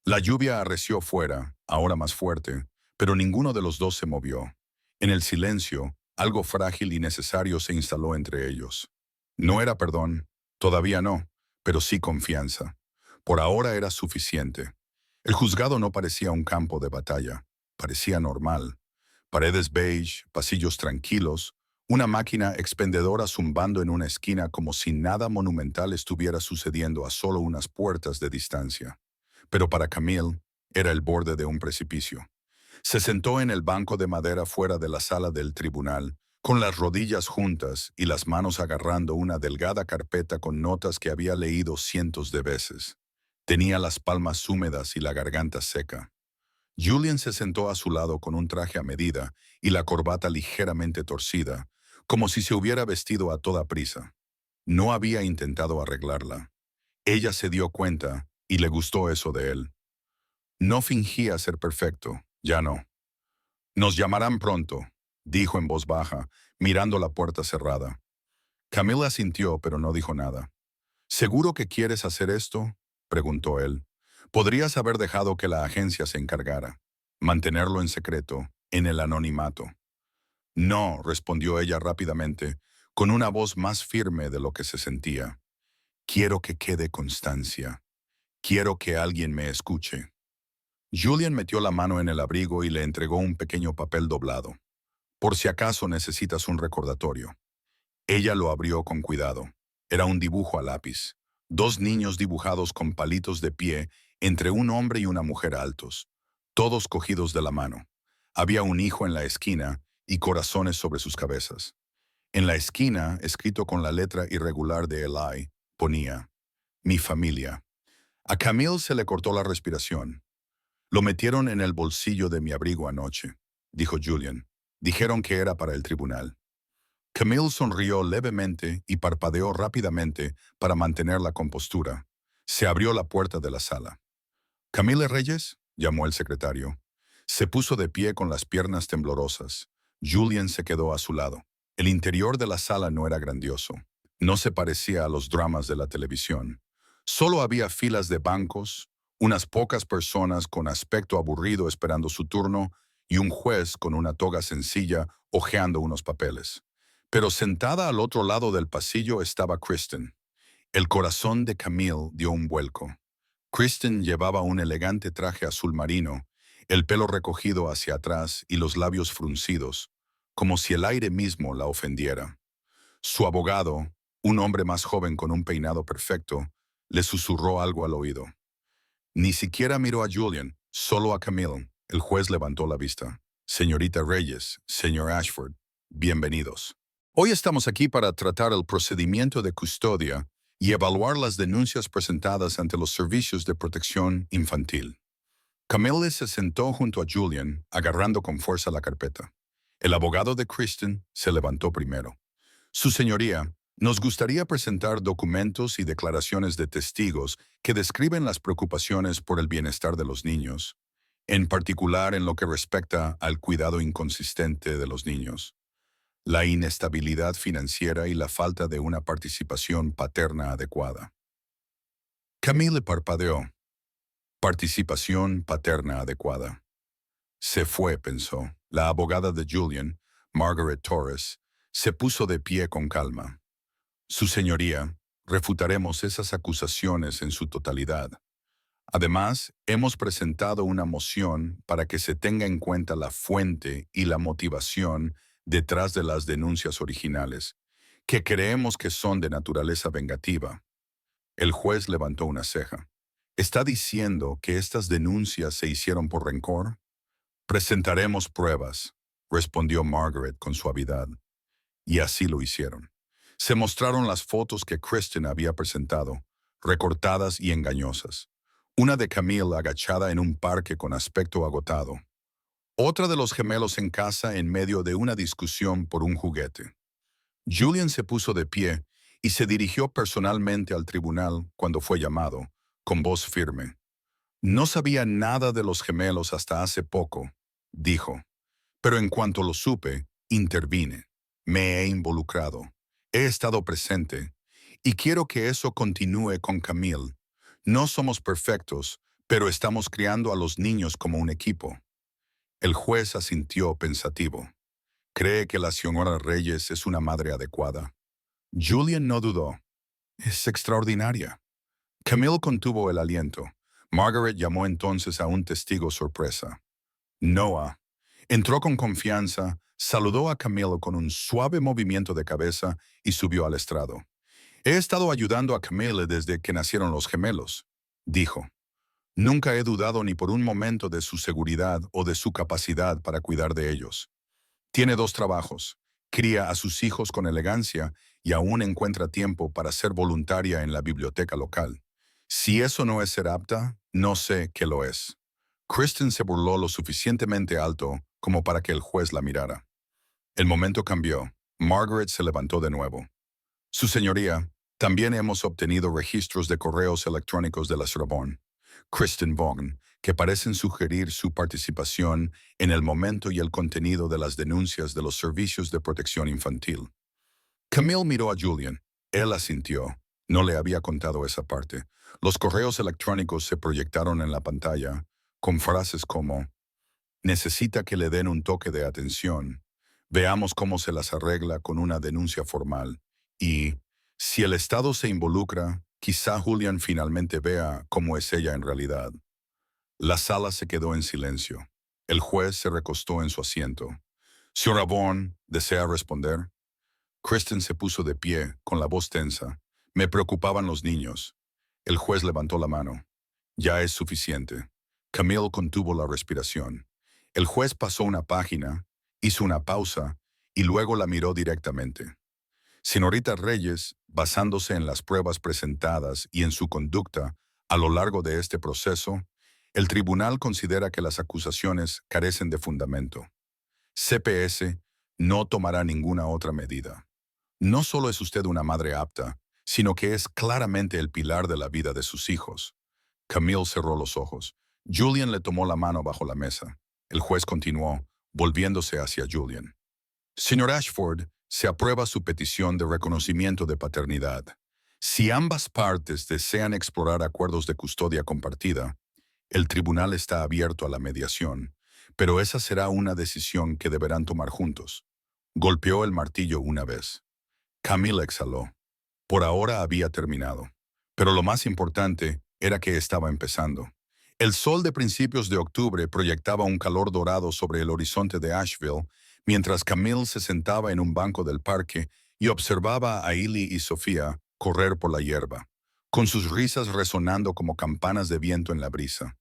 La lluvia arreció fuera, ahora más fuerte, pero ninguno de los dos se movió. En el silencio, algo frágil y necesario se instaló entre ellos. No era perdón, todavía no, pero sí confianza. Por ahora era suficiente. El juzgado no parecía un campo de batalla, parecía normal. Paredes beige, pasillos tranquilos, Una máquina expendedora zumbando en una esquina como si nada monumental estuviera sucediendo a solo unas puertas de distancia. Pero para Camille era el borde de un precipicio. Se sentó en el banco de madera fuera de la sala del tribunal, con las rodillas juntas y las manos agarrando una delgada carpeta con notas que había leído cientos de veces. Tenía las palmas húmedas y la garganta seca. Julian se sentó a su lado con un traje a medida y la corbata ligeramente torcida, como si se hubiera vestido a toda prisa. No había intentado arreglarla. Ella se dio cuenta y le gustó eso de él. No fingía ser perfecto, ya no. Nos llamarán pronto, dijo en voz baja, mirando la puerta cerrada. Camila asintió, pero no dijo nada. ¿Seguro que quieres hacer esto?, preguntó él. Podrías haber dejado que la agencia se encargara. Mantenerlo en secreto, en el anonimato. No, respondió ella rápidamente, con una voz más firme de lo que se sentía. Quiero que quede constancia. Quiero que alguien me escuche. Julian metió la mano en el abrigo y le entregó un pequeño papel doblado. Por si acaso necesitas un recordatorio. Ella lo abrió con cuidado. Era un dibujo a lápiz. Dos niños dibujados con palitos de pie entre un hombre y una mujer altos, todos cogidos de la mano. Había un hijo en la esquina y corazones sobre sus cabezas. En la esquina, escrito con la letra irregular de Eli, ponía, «Mi familia». A Camille se le cortó la respiración. «Lo metieron en el bolsillo de mi abrigo anoche», dijo Julian. «Dijeron que era para el tribunal». Camille sonrió levemente y parpadeó rápidamente para mantener la compostura. Se abrió la puerta de la sala. «¿Camille Reyes?», llamó el secretario. Se puso de pie con las piernas temblorosas. Julian se quedó a su lado. El interior de la sala no era grandioso. No se parecía a los dramas de la televisión. Solo había filas de bancos, unas pocas personas con aspecto aburrido esperando su turno y un juez con una toga sencilla hojeando unos papeles. Pero sentada al otro lado del pasillo estaba Kristen. El corazón de Camille dio un vuelco. Kristen llevaba un elegante traje azul marino, el pelo recogido hacia atrás y los labios fruncidos, como si el aire mismo la ofendiera. Su abogado, un hombre más joven con un peinado perfecto, le susurró algo al oído. Ni siquiera miró a Julian, solo a Camille. El juez levantó la vista. «Señorita Reyes, señor Ashford, bienvenidos. Hoy estamos aquí para tratar el procedimiento de custodia y evaluar las denuncias presentadas ante los servicios de protección infantil». Camille se sentó junto a Julian, agarrando con fuerza la carpeta. El abogado de Kristen se levantó primero. «Su señoría, nos gustaría presentar documentos y declaraciones de testigos que describen las preocupaciones por el bienestar de los niños, en particular en lo que respecta al cuidado inconsistente de los niños, la inestabilidad financiera y la falta de una participación paterna adecuada». Camille parpadeó. Participación paterna adecuada. Se fue, pensó. La abogada de Julian, Margaret Torres, se puso de pie con calma. «Su señoría, refutaremos esas acusaciones en su totalidad. Además, hemos presentado una moción para que se tenga en cuenta la fuente y la motivación detrás de las denuncias originales, que creemos que son de naturaleza vengativa». El juez levantó una ceja. «¿Está diciendo que estas denuncias se hicieron por rencor?» «Presentaremos pruebas», respondió Margaret con suavidad. Y así lo hicieron. Se mostraron las fotos que Kristen había presentado, recortadas y engañosas. Una de Camille agachada en un parque con aspecto agotado. Otra de los gemelos en casa en medio de una discusión por un juguete. Julian se puso de pie y se dirigió personalmente al tribunal cuando fue llamado, con voz firme. «No sabía nada de los gemelos hasta hace poco», dijo. «Pero en cuanto lo supe, intervine. Me he involucrado. He estado presente. Y quiero que eso continúe con Camille. No somos perfectos, pero estamos criando a los niños como un equipo». El juez asintió pensativo. «¿Cree que la señora Reyes es una madre adecuada?» Julian no dudó. «Es extraordinaria». Camille contuvo el aliento. Margaret llamó entonces a un testigo sorpresa. «Noah, Entró con confianza, saludó a Camille con un suave movimiento de cabeza y subió al estrado. He estado ayudando a Camille desde que nacieron los gemelos, dijo. Nunca he dudado ni por un momento de su seguridad o de su capacidad para cuidar de ellos. Tiene dos trabajos. Cría a sus hijos con elegancia y aún encuentra tiempo para ser voluntaria en la biblioteca local. Si eso no es ser apta, no sé qué lo es. Kristen se burló lo suficientemente alto como para que el juez la mirara. El momento cambió. Margaret se levantó de nuevo. Su señoría, también hemos obtenido registros de correos electrónicos de la Sorbonne, Kristen Vaughan, que parecen sugerir su participación en el momento y el contenido de las denuncias de los servicios de protección infantil. Camille miró a Julian. Él asintió. No le había contado esa parte. Los correos electrónicos se proyectaron en la pantalla con frases como «Necesita que le den un toque de atención. Veamos cómo se las arregla con una denuncia formal». Y «Si el Estado se involucra, quizá Julian finalmente vea cómo es ella en realidad». La sala se quedó en silencio. El juez se recostó en su asiento. «Señora Vaughan, ¿desea responder?» Kristen se puso de pie, con la voz tensa. «Me preocupaban los niños». El juez levantó la mano. «Ya es suficiente». Camille contuvo la respiración. El juez pasó una página, hizo una pausa y luego la miró directamente. Señorita Reyes, basándose en las pruebas presentadas y en su conducta a lo largo de este proceso, el tribunal considera que las acusaciones carecen de fundamento. CPS no tomará ninguna otra medida. No solo es usted una madre apta, sino que es claramente el pilar de la vida de sus hijos. Camille cerró los ojos. Julian le tomó la mano bajo la mesa. El juez continuó, volviéndose hacia Julian. Señor Ashford, se aprueba su petición de reconocimiento de paternidad. Si ambas partes desean explorar acuerdos de custodia compartida, el tribunal está abierto a la mediación, pero esa será una decisión que deberán tomar juntos. Golpeó el martillo una vez. Camille exhaló. Por ahora había terminado. Pero lo más importante era que estaba empezando. El sol de principios de octubre proyectaba un calor dorado sobre el horizonte de Asheville, mientras Camille se sentaba en un banco del parque y observaba a Illy y Sofía correr por la hierba, con sus risas resonando como campanas de viento en la brisa.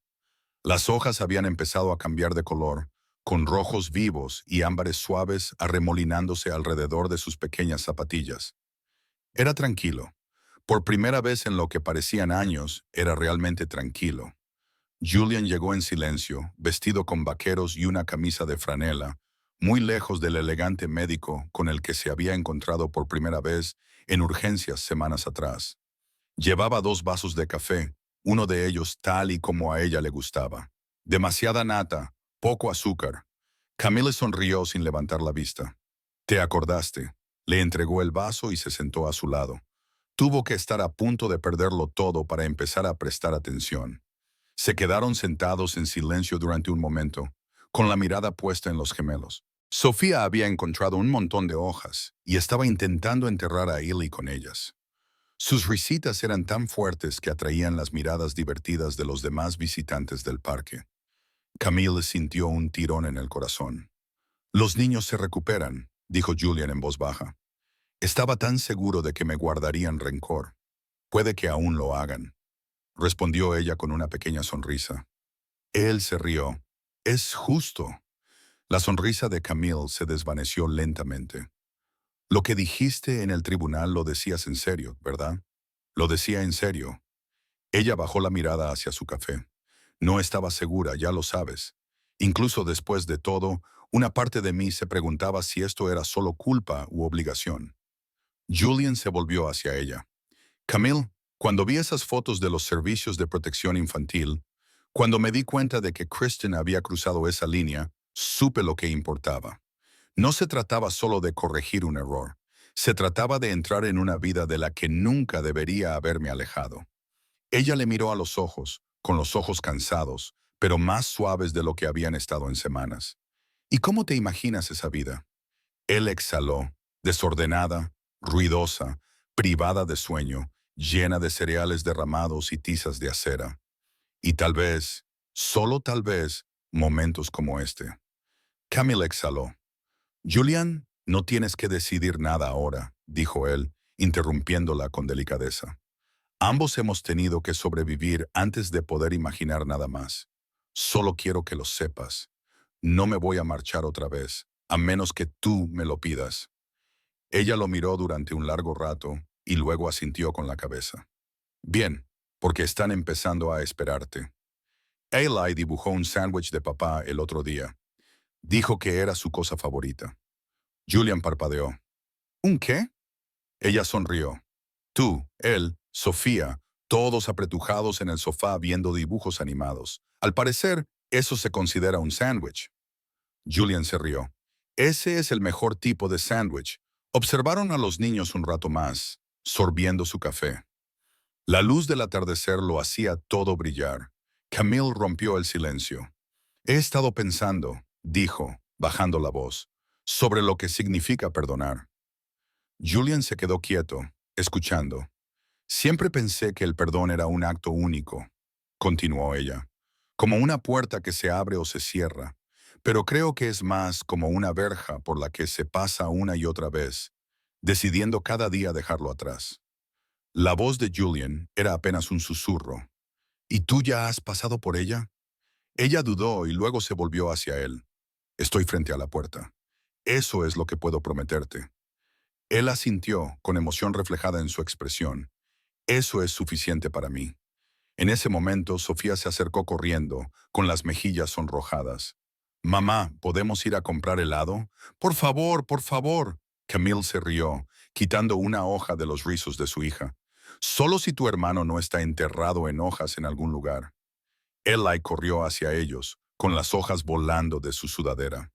Las hojas habían empezado a cambiar de color, con rojos vivos y ámbares suaves arremolinándose alrededor de sus pequeñas zapatillas. Era tranquilo. Por primera vez en lo que parecían años, era realmente tranquilo. Julian llegó en silencio, vestido con vaqueros y una camisa de franela, muy lejos del elegante médico con el que se había encontrado por primera vez en urgencias semanas atrás. Llevaba 2 vasos de café, uno de ellos tal y como a ella le gustaba. Demasiada nata, poco azúcar. Camille sonrió sin levantar la vista. «¿Te acordaste?» Le entregó el vaso y se sentó a su lado. Tuvo que estar a punto de perderlo todo para empezar a prestar atención. Se quedaron sentados en silencio durante un momento, con la mirada puesta en los gemelos. Sofía había encontrado un montón de hojas y estaba intentando enterrar a Illy con ellas. Sus risitas eran tan fuertes que atraían las miradas divertidas de los demás visitantes del parque. Camille sintió un tirón en el corazón. «Los niños se recuperan», dijo Julian en voz baja. «Estaba tan seguro de que me guardarían rencor. Puede que aún lo hagan», respondió ella con una pequeña sonrisa. Él se rió. «Es justo». La sonrisa de Camille se desvaneció lentamente. «Lo que dijiste en el tribunal lo decías en serio, ¿verdad?» «Lo decía en serio». Ella bajó la mirada hacia su café. «No estaba segura, ya lo sabes. Incluso después de todo, una parte de mí se preguntaba si esto era solo culpa u obligación». Julian se volvió hacia ella. «Camille, cuando vi esas fotos de los servicios de protección infantil, cuando me di cuenta de que Kristen había cruzado esa línea, supe lo que importaba. No se trataba solo de corregir un error. Se trataba de entrar en una vida de la que nunca debería haberme alejado». Ella le miró a los ojos, con los ojos cansados, pero más suaves de lo que habían estado en semanas. «¿Y cómo te imaginas esa vida?» Él exhaló, desordenada, ruidosa, privada de sueño, llena de cereales derramados y tizas de acera. Y tal vez, solo tal vez, momentos como este. Camille exhaló. Julian, no tienes que decidir nada ahora, dijo él, interrumpiéndola con delicadeza. Ambos hemos tenido que sobrevivir antes de poder imaginar nada más. Solo quiero que lo sepas. No me voy a marchar otra vez, a menos que tú me lo pidas. Ella lo miró durante un largo rato y luego asintió con la cabeza. Bien, porque están empezando a esperarte. Eli dibujó un sándwich de papá el otro día. Dijo que era su cosa favorita. Julian parpadeó. ¿Un qué? Ella sonrió. Tú, él, Sofía, todos apretujados en el sofá viendo dibujos animados. Al parecer, eso se considera un sándwich. Julian se rió. Ese es el mejor tipo de sándwich. Observaron a los niños un rato más, sorbiendo su café. La luz del atardecer lo hacía todo brillar. Camille rompió el silencio. He estado pensando, dijo, bajando la voz, sobre lo que significa perdonar. Julian se quedó quieto, escuchando. Siempre pensé que el perdón era un acto único, continuó ella, como una puerta que se abre o se cierra, pero creo que es más como una verja por la que se pasa una y otra vez, decidiendo cada día dejarlo atrás. La voz de Julian era apenas un susurro. ¿Y tú ya has pasado por ella? Ella dudó y luego se volvió hacia él. Estoy frente a la puerta. Eso es lo que puedo prometerte. Él asintió, con emoción reflejada en su expresión. Eso es suficiente para mí. En ese momento, Sofía se acercó corriendo, con las mejillas sonrojadas. Mamá, ¿podemos ir a comprar helado? Por favor, por favor. Camille se rió, quitando una hoja de los rizos de su hija. Solo si tu hermano no está enterrado en hojas en algún lugar. Eli corrió hacia ellos, con las hojas volando de su sudadera.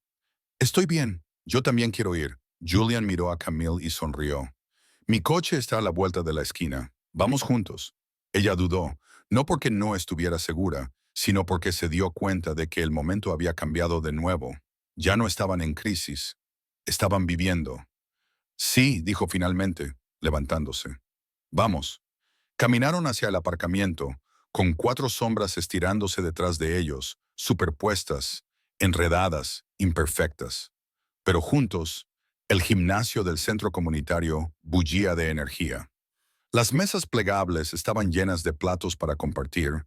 Estoy bien, yo también quiero ir. Julian miró a Camille y sonrió. Mi coche está a la vuelta de la esquina. Vamos juntos. Ella dudó, no porque no estuviera segura, sino porque se dio cuenta de que el momento había cambiado de nuevo. Ya no estaban en crisis. Estaban viviendo. Sí, dijo finalmente, levantándose. Vamos. Caminaron hacia el aparcamiento, con 4 sombras estirándose detrás de ellos, superpuestas, enredadas, imperfectas. Pero juntos, el gimnasio del centro comunitario bullía de energía. Las mesas plegables estaban llenas de platos para compartir.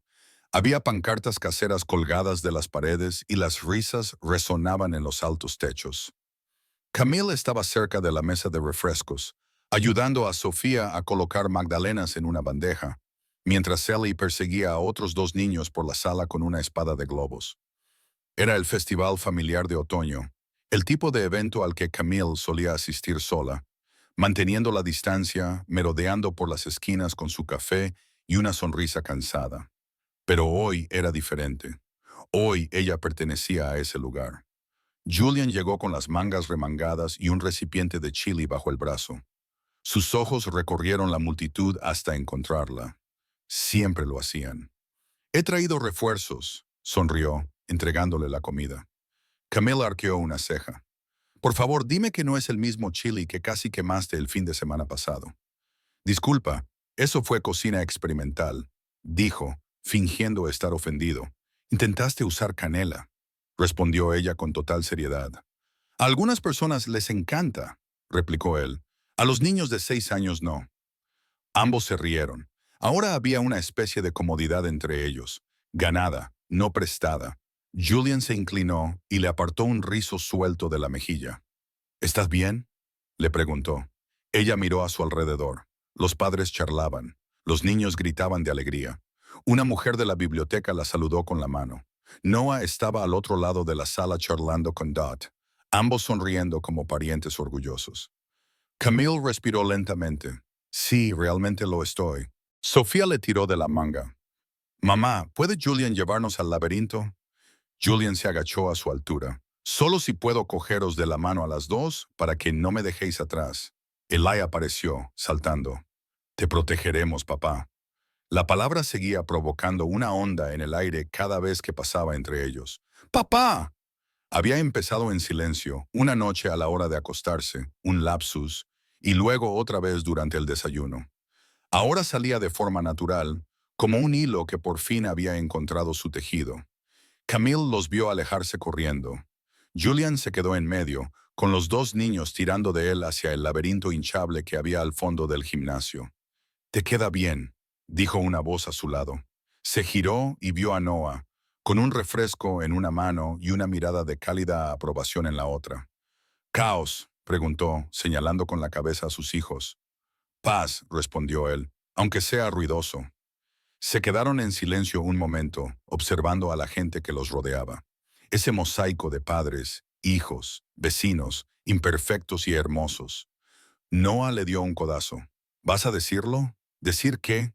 Había pancartas caseras colgadas de las paredes y las risas resonaban en los altos techos. Camille estaba cerca de la mesa de refrescos, ayudando a Sofía a colocar magdalenas en una bandeja, mientras Ellie perseguía a otros 2 niños por la sala con una espada de globos. Era el festival familiar de otoño, el tipo de evento al que Camille solía asistir sola, manteniendo la distancia, merodeando por las esquinas con su café y una sonrisa cansada. Pero hoy era diferente. Hoy ella pertenecía a ese lugar. Julian llegó con las mangas remangadas y un recipiente de chili bajo el brazo. Sus ojos recorrieron la multitud hasta encontrarla. Siempre lo hacían. He traído refuerzos, sonrió, entregándole la comida. Camille arqueó una ceja. Por favor, dime que no es el mismo chili que casi quemaste el fin de semana pasado. Disculpa, eso fue cocina experimental, dijo, fingiendo estar ofendido. Intentaste usar canela, respondió ella con total seriedad. A algunas personas les encanta, replicó él. A los niños de 6 años no. Ambos se rieron. Ahora había una especie de comodidad entre ellos, ganada, no prestada. Julian se inclinó y le apartó un rizo suelto de la mejilla. ¿Estás bien?, le preguntó. Ella miró a su alrededor. Los padres charlaban. Los niños gritaban de alegría. Una mujer de la biblioteca la saludó con la mano. Noah estaba al otro lado de la sala charlando con Dot, ambos sonriendo como parientes orgullosos. Camille respiró lentamente. Sí, realmente lo estoy. Sofía le tiró de la manga. Mamá, ¿puede Julian llevarnos al laberinto? Julian se agachó a su altura. Solo si puedo cogeros de la mano a las 2 para que no me dejéis atrás. Eli apareció, saltando. Te protegeremos, papá. La palabra seguía provocando una onda en el aire cada vez que pasaba entre ellos. ¡Papá! Había empezado en silencio, una noche a la hora de acostarse, un lapsus, y luego otra vez durante el desayuno. Ahora salía de forma natural, como un hilo que por fin había encontrado su tejido. Camille los vio alejarse corriendo. Julian se quedó en medio, con los dos niños tirando de él hacia el laberinto hinchable que había al fondo del gimnasio. «Te queda bien», dijo una voz a su lado. Se giró y vio a Noah, con un refresco en una mano y una mirada de cálida aprobación en la otra. «Caos», preguntó, señalando con la cabeza a sus hijos. «Paz», respondió él, «aunque sea ruidoso». Se quedaron en silencio un momento, observando a la gente que los rodeaba. Ese mosaico de padres, hijos, vecinos, imperfectos y hermosos. Noah le dio un codazo. «¿Vas a decirlo? ¿Decir qué?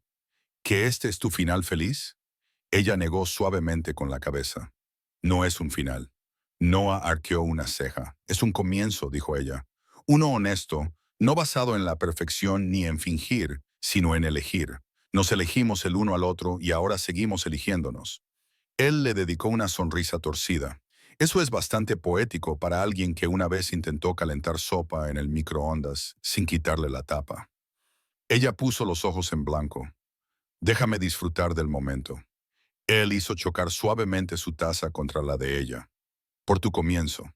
¿Que este es tu final feliz?» Ella negó suavemente con la cabeza. «No es un final». Noah arqueó una ceja. «Es un comienzo», dijo ella. «Uno honesto, no basado en la perfección ni en fingir, sino en elegir. Nos elegimos el uno al otro y ahora seguimos eligiéndonos». Él le dedicó una sonrisa torcida. Eso es bastante poético para alguien que una vez intentó calentar sopa en el microondas sin quitarle la tapa. Ella puso los ojos en blanco. «Déjame disfrutar del momento». Él hizo chocar suavemente su taza contra la de ella. «Por tu comienzo».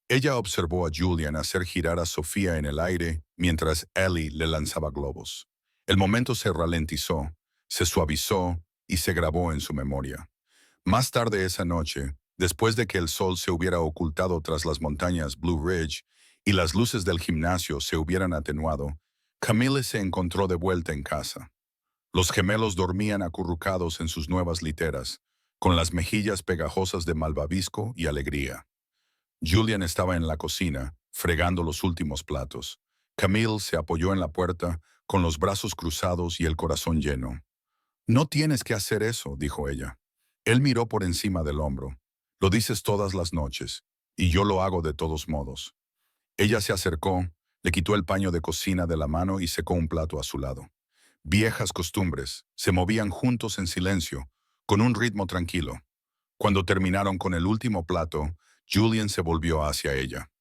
Ella observó a Julian hacer girar a Sofía en el aire mientras Ellie le lanzaba globos. El momento se ralentizó, se suavizó y se grabó en su memoria. Más tarde esa noche, después de que el sol se hubiera ocultado tras las montañas Blue Ridge y las luces del gimnasio se hubieran atenuado, Camille se encontró de vuelta en casa. Los gemelos dormían acurrucados en sus nuevas literas, con las mejillas pegajosas de malvavisco y alegría. Julian estaba en la cocina, fregando los últimos platos. Camille se apoyó en la puerta, con los brazos cruzados y el corazón lleno. «No tienes que hacer eso», dijo ella. Él miró por encima del hombro. «Lo dices todas las noches, y yo lo hago de todos modos». Ella se acercó, le quitó el paño de cocina de la mano y secó un plato a su lado. Viejas costumbres, se movían juntos en silencio, con un ritmo tranquilo. Cuando terminaron con el último plato, Julian se volvió hacia ella.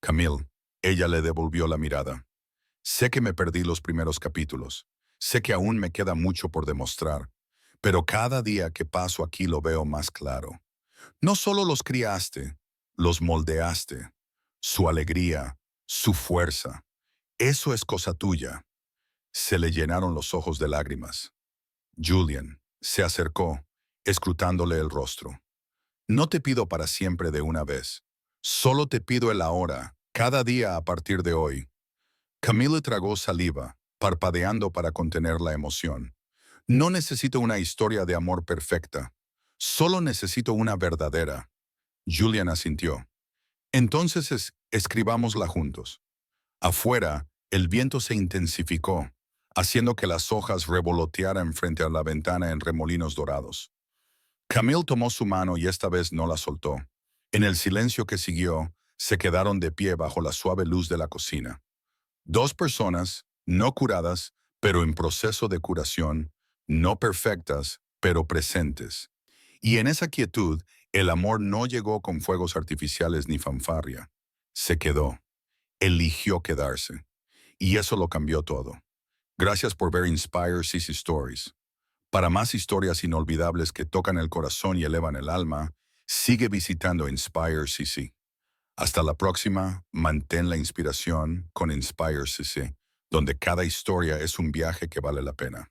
«Camille», ella le devolvió la mirada. «Sé que me perdí los primeros capítulos. Sé que aún me queda mucho por demostrar. Pero cada día que paso aquí lo veo más claro. No solo los criaste, los moldeaste. Su alegría, su fuerza. Eso es cosa tuya». Se le llenaron los ojos de lágrimas. Julian se acercó, escrutándole el rostro. «No te pido para siempre de una vez. Solo te pido el ahora, cada día a partir de hoy». Camille tragó saliva, parpadeando para contener la emoción. «No necesito una historia de amor perfecta. Solo necesito una verdadera». Julian asintió. «Entonces escribámosla juntos». Afuera, el viento se intensificó, haciendo que las hojas revolotearan frente a la ventana en remolinos dorados. Camille tomó su mano y esta vez no la soltó. En el silencio que siguió, se quedaron de pie bajo la suave luz de la cocina. Dos personas, no curadas, pero en proceso de curación, no perfectas, pero presentes. Y en esa quietud, el amor no llegó con fuegos artificiales ni fanfarria. Se quedó. Eligió quedarse. Y eso lo cambió todo. Gracias por ver Inspire CC Stories. Para más historias inolvidables que tocan el corazón y elevan el alma, sigue visitando Inspire CC. Hasta la próxima, mantén la inspiración con Inspire CC, donde cada historia es un viaje que vale la pena.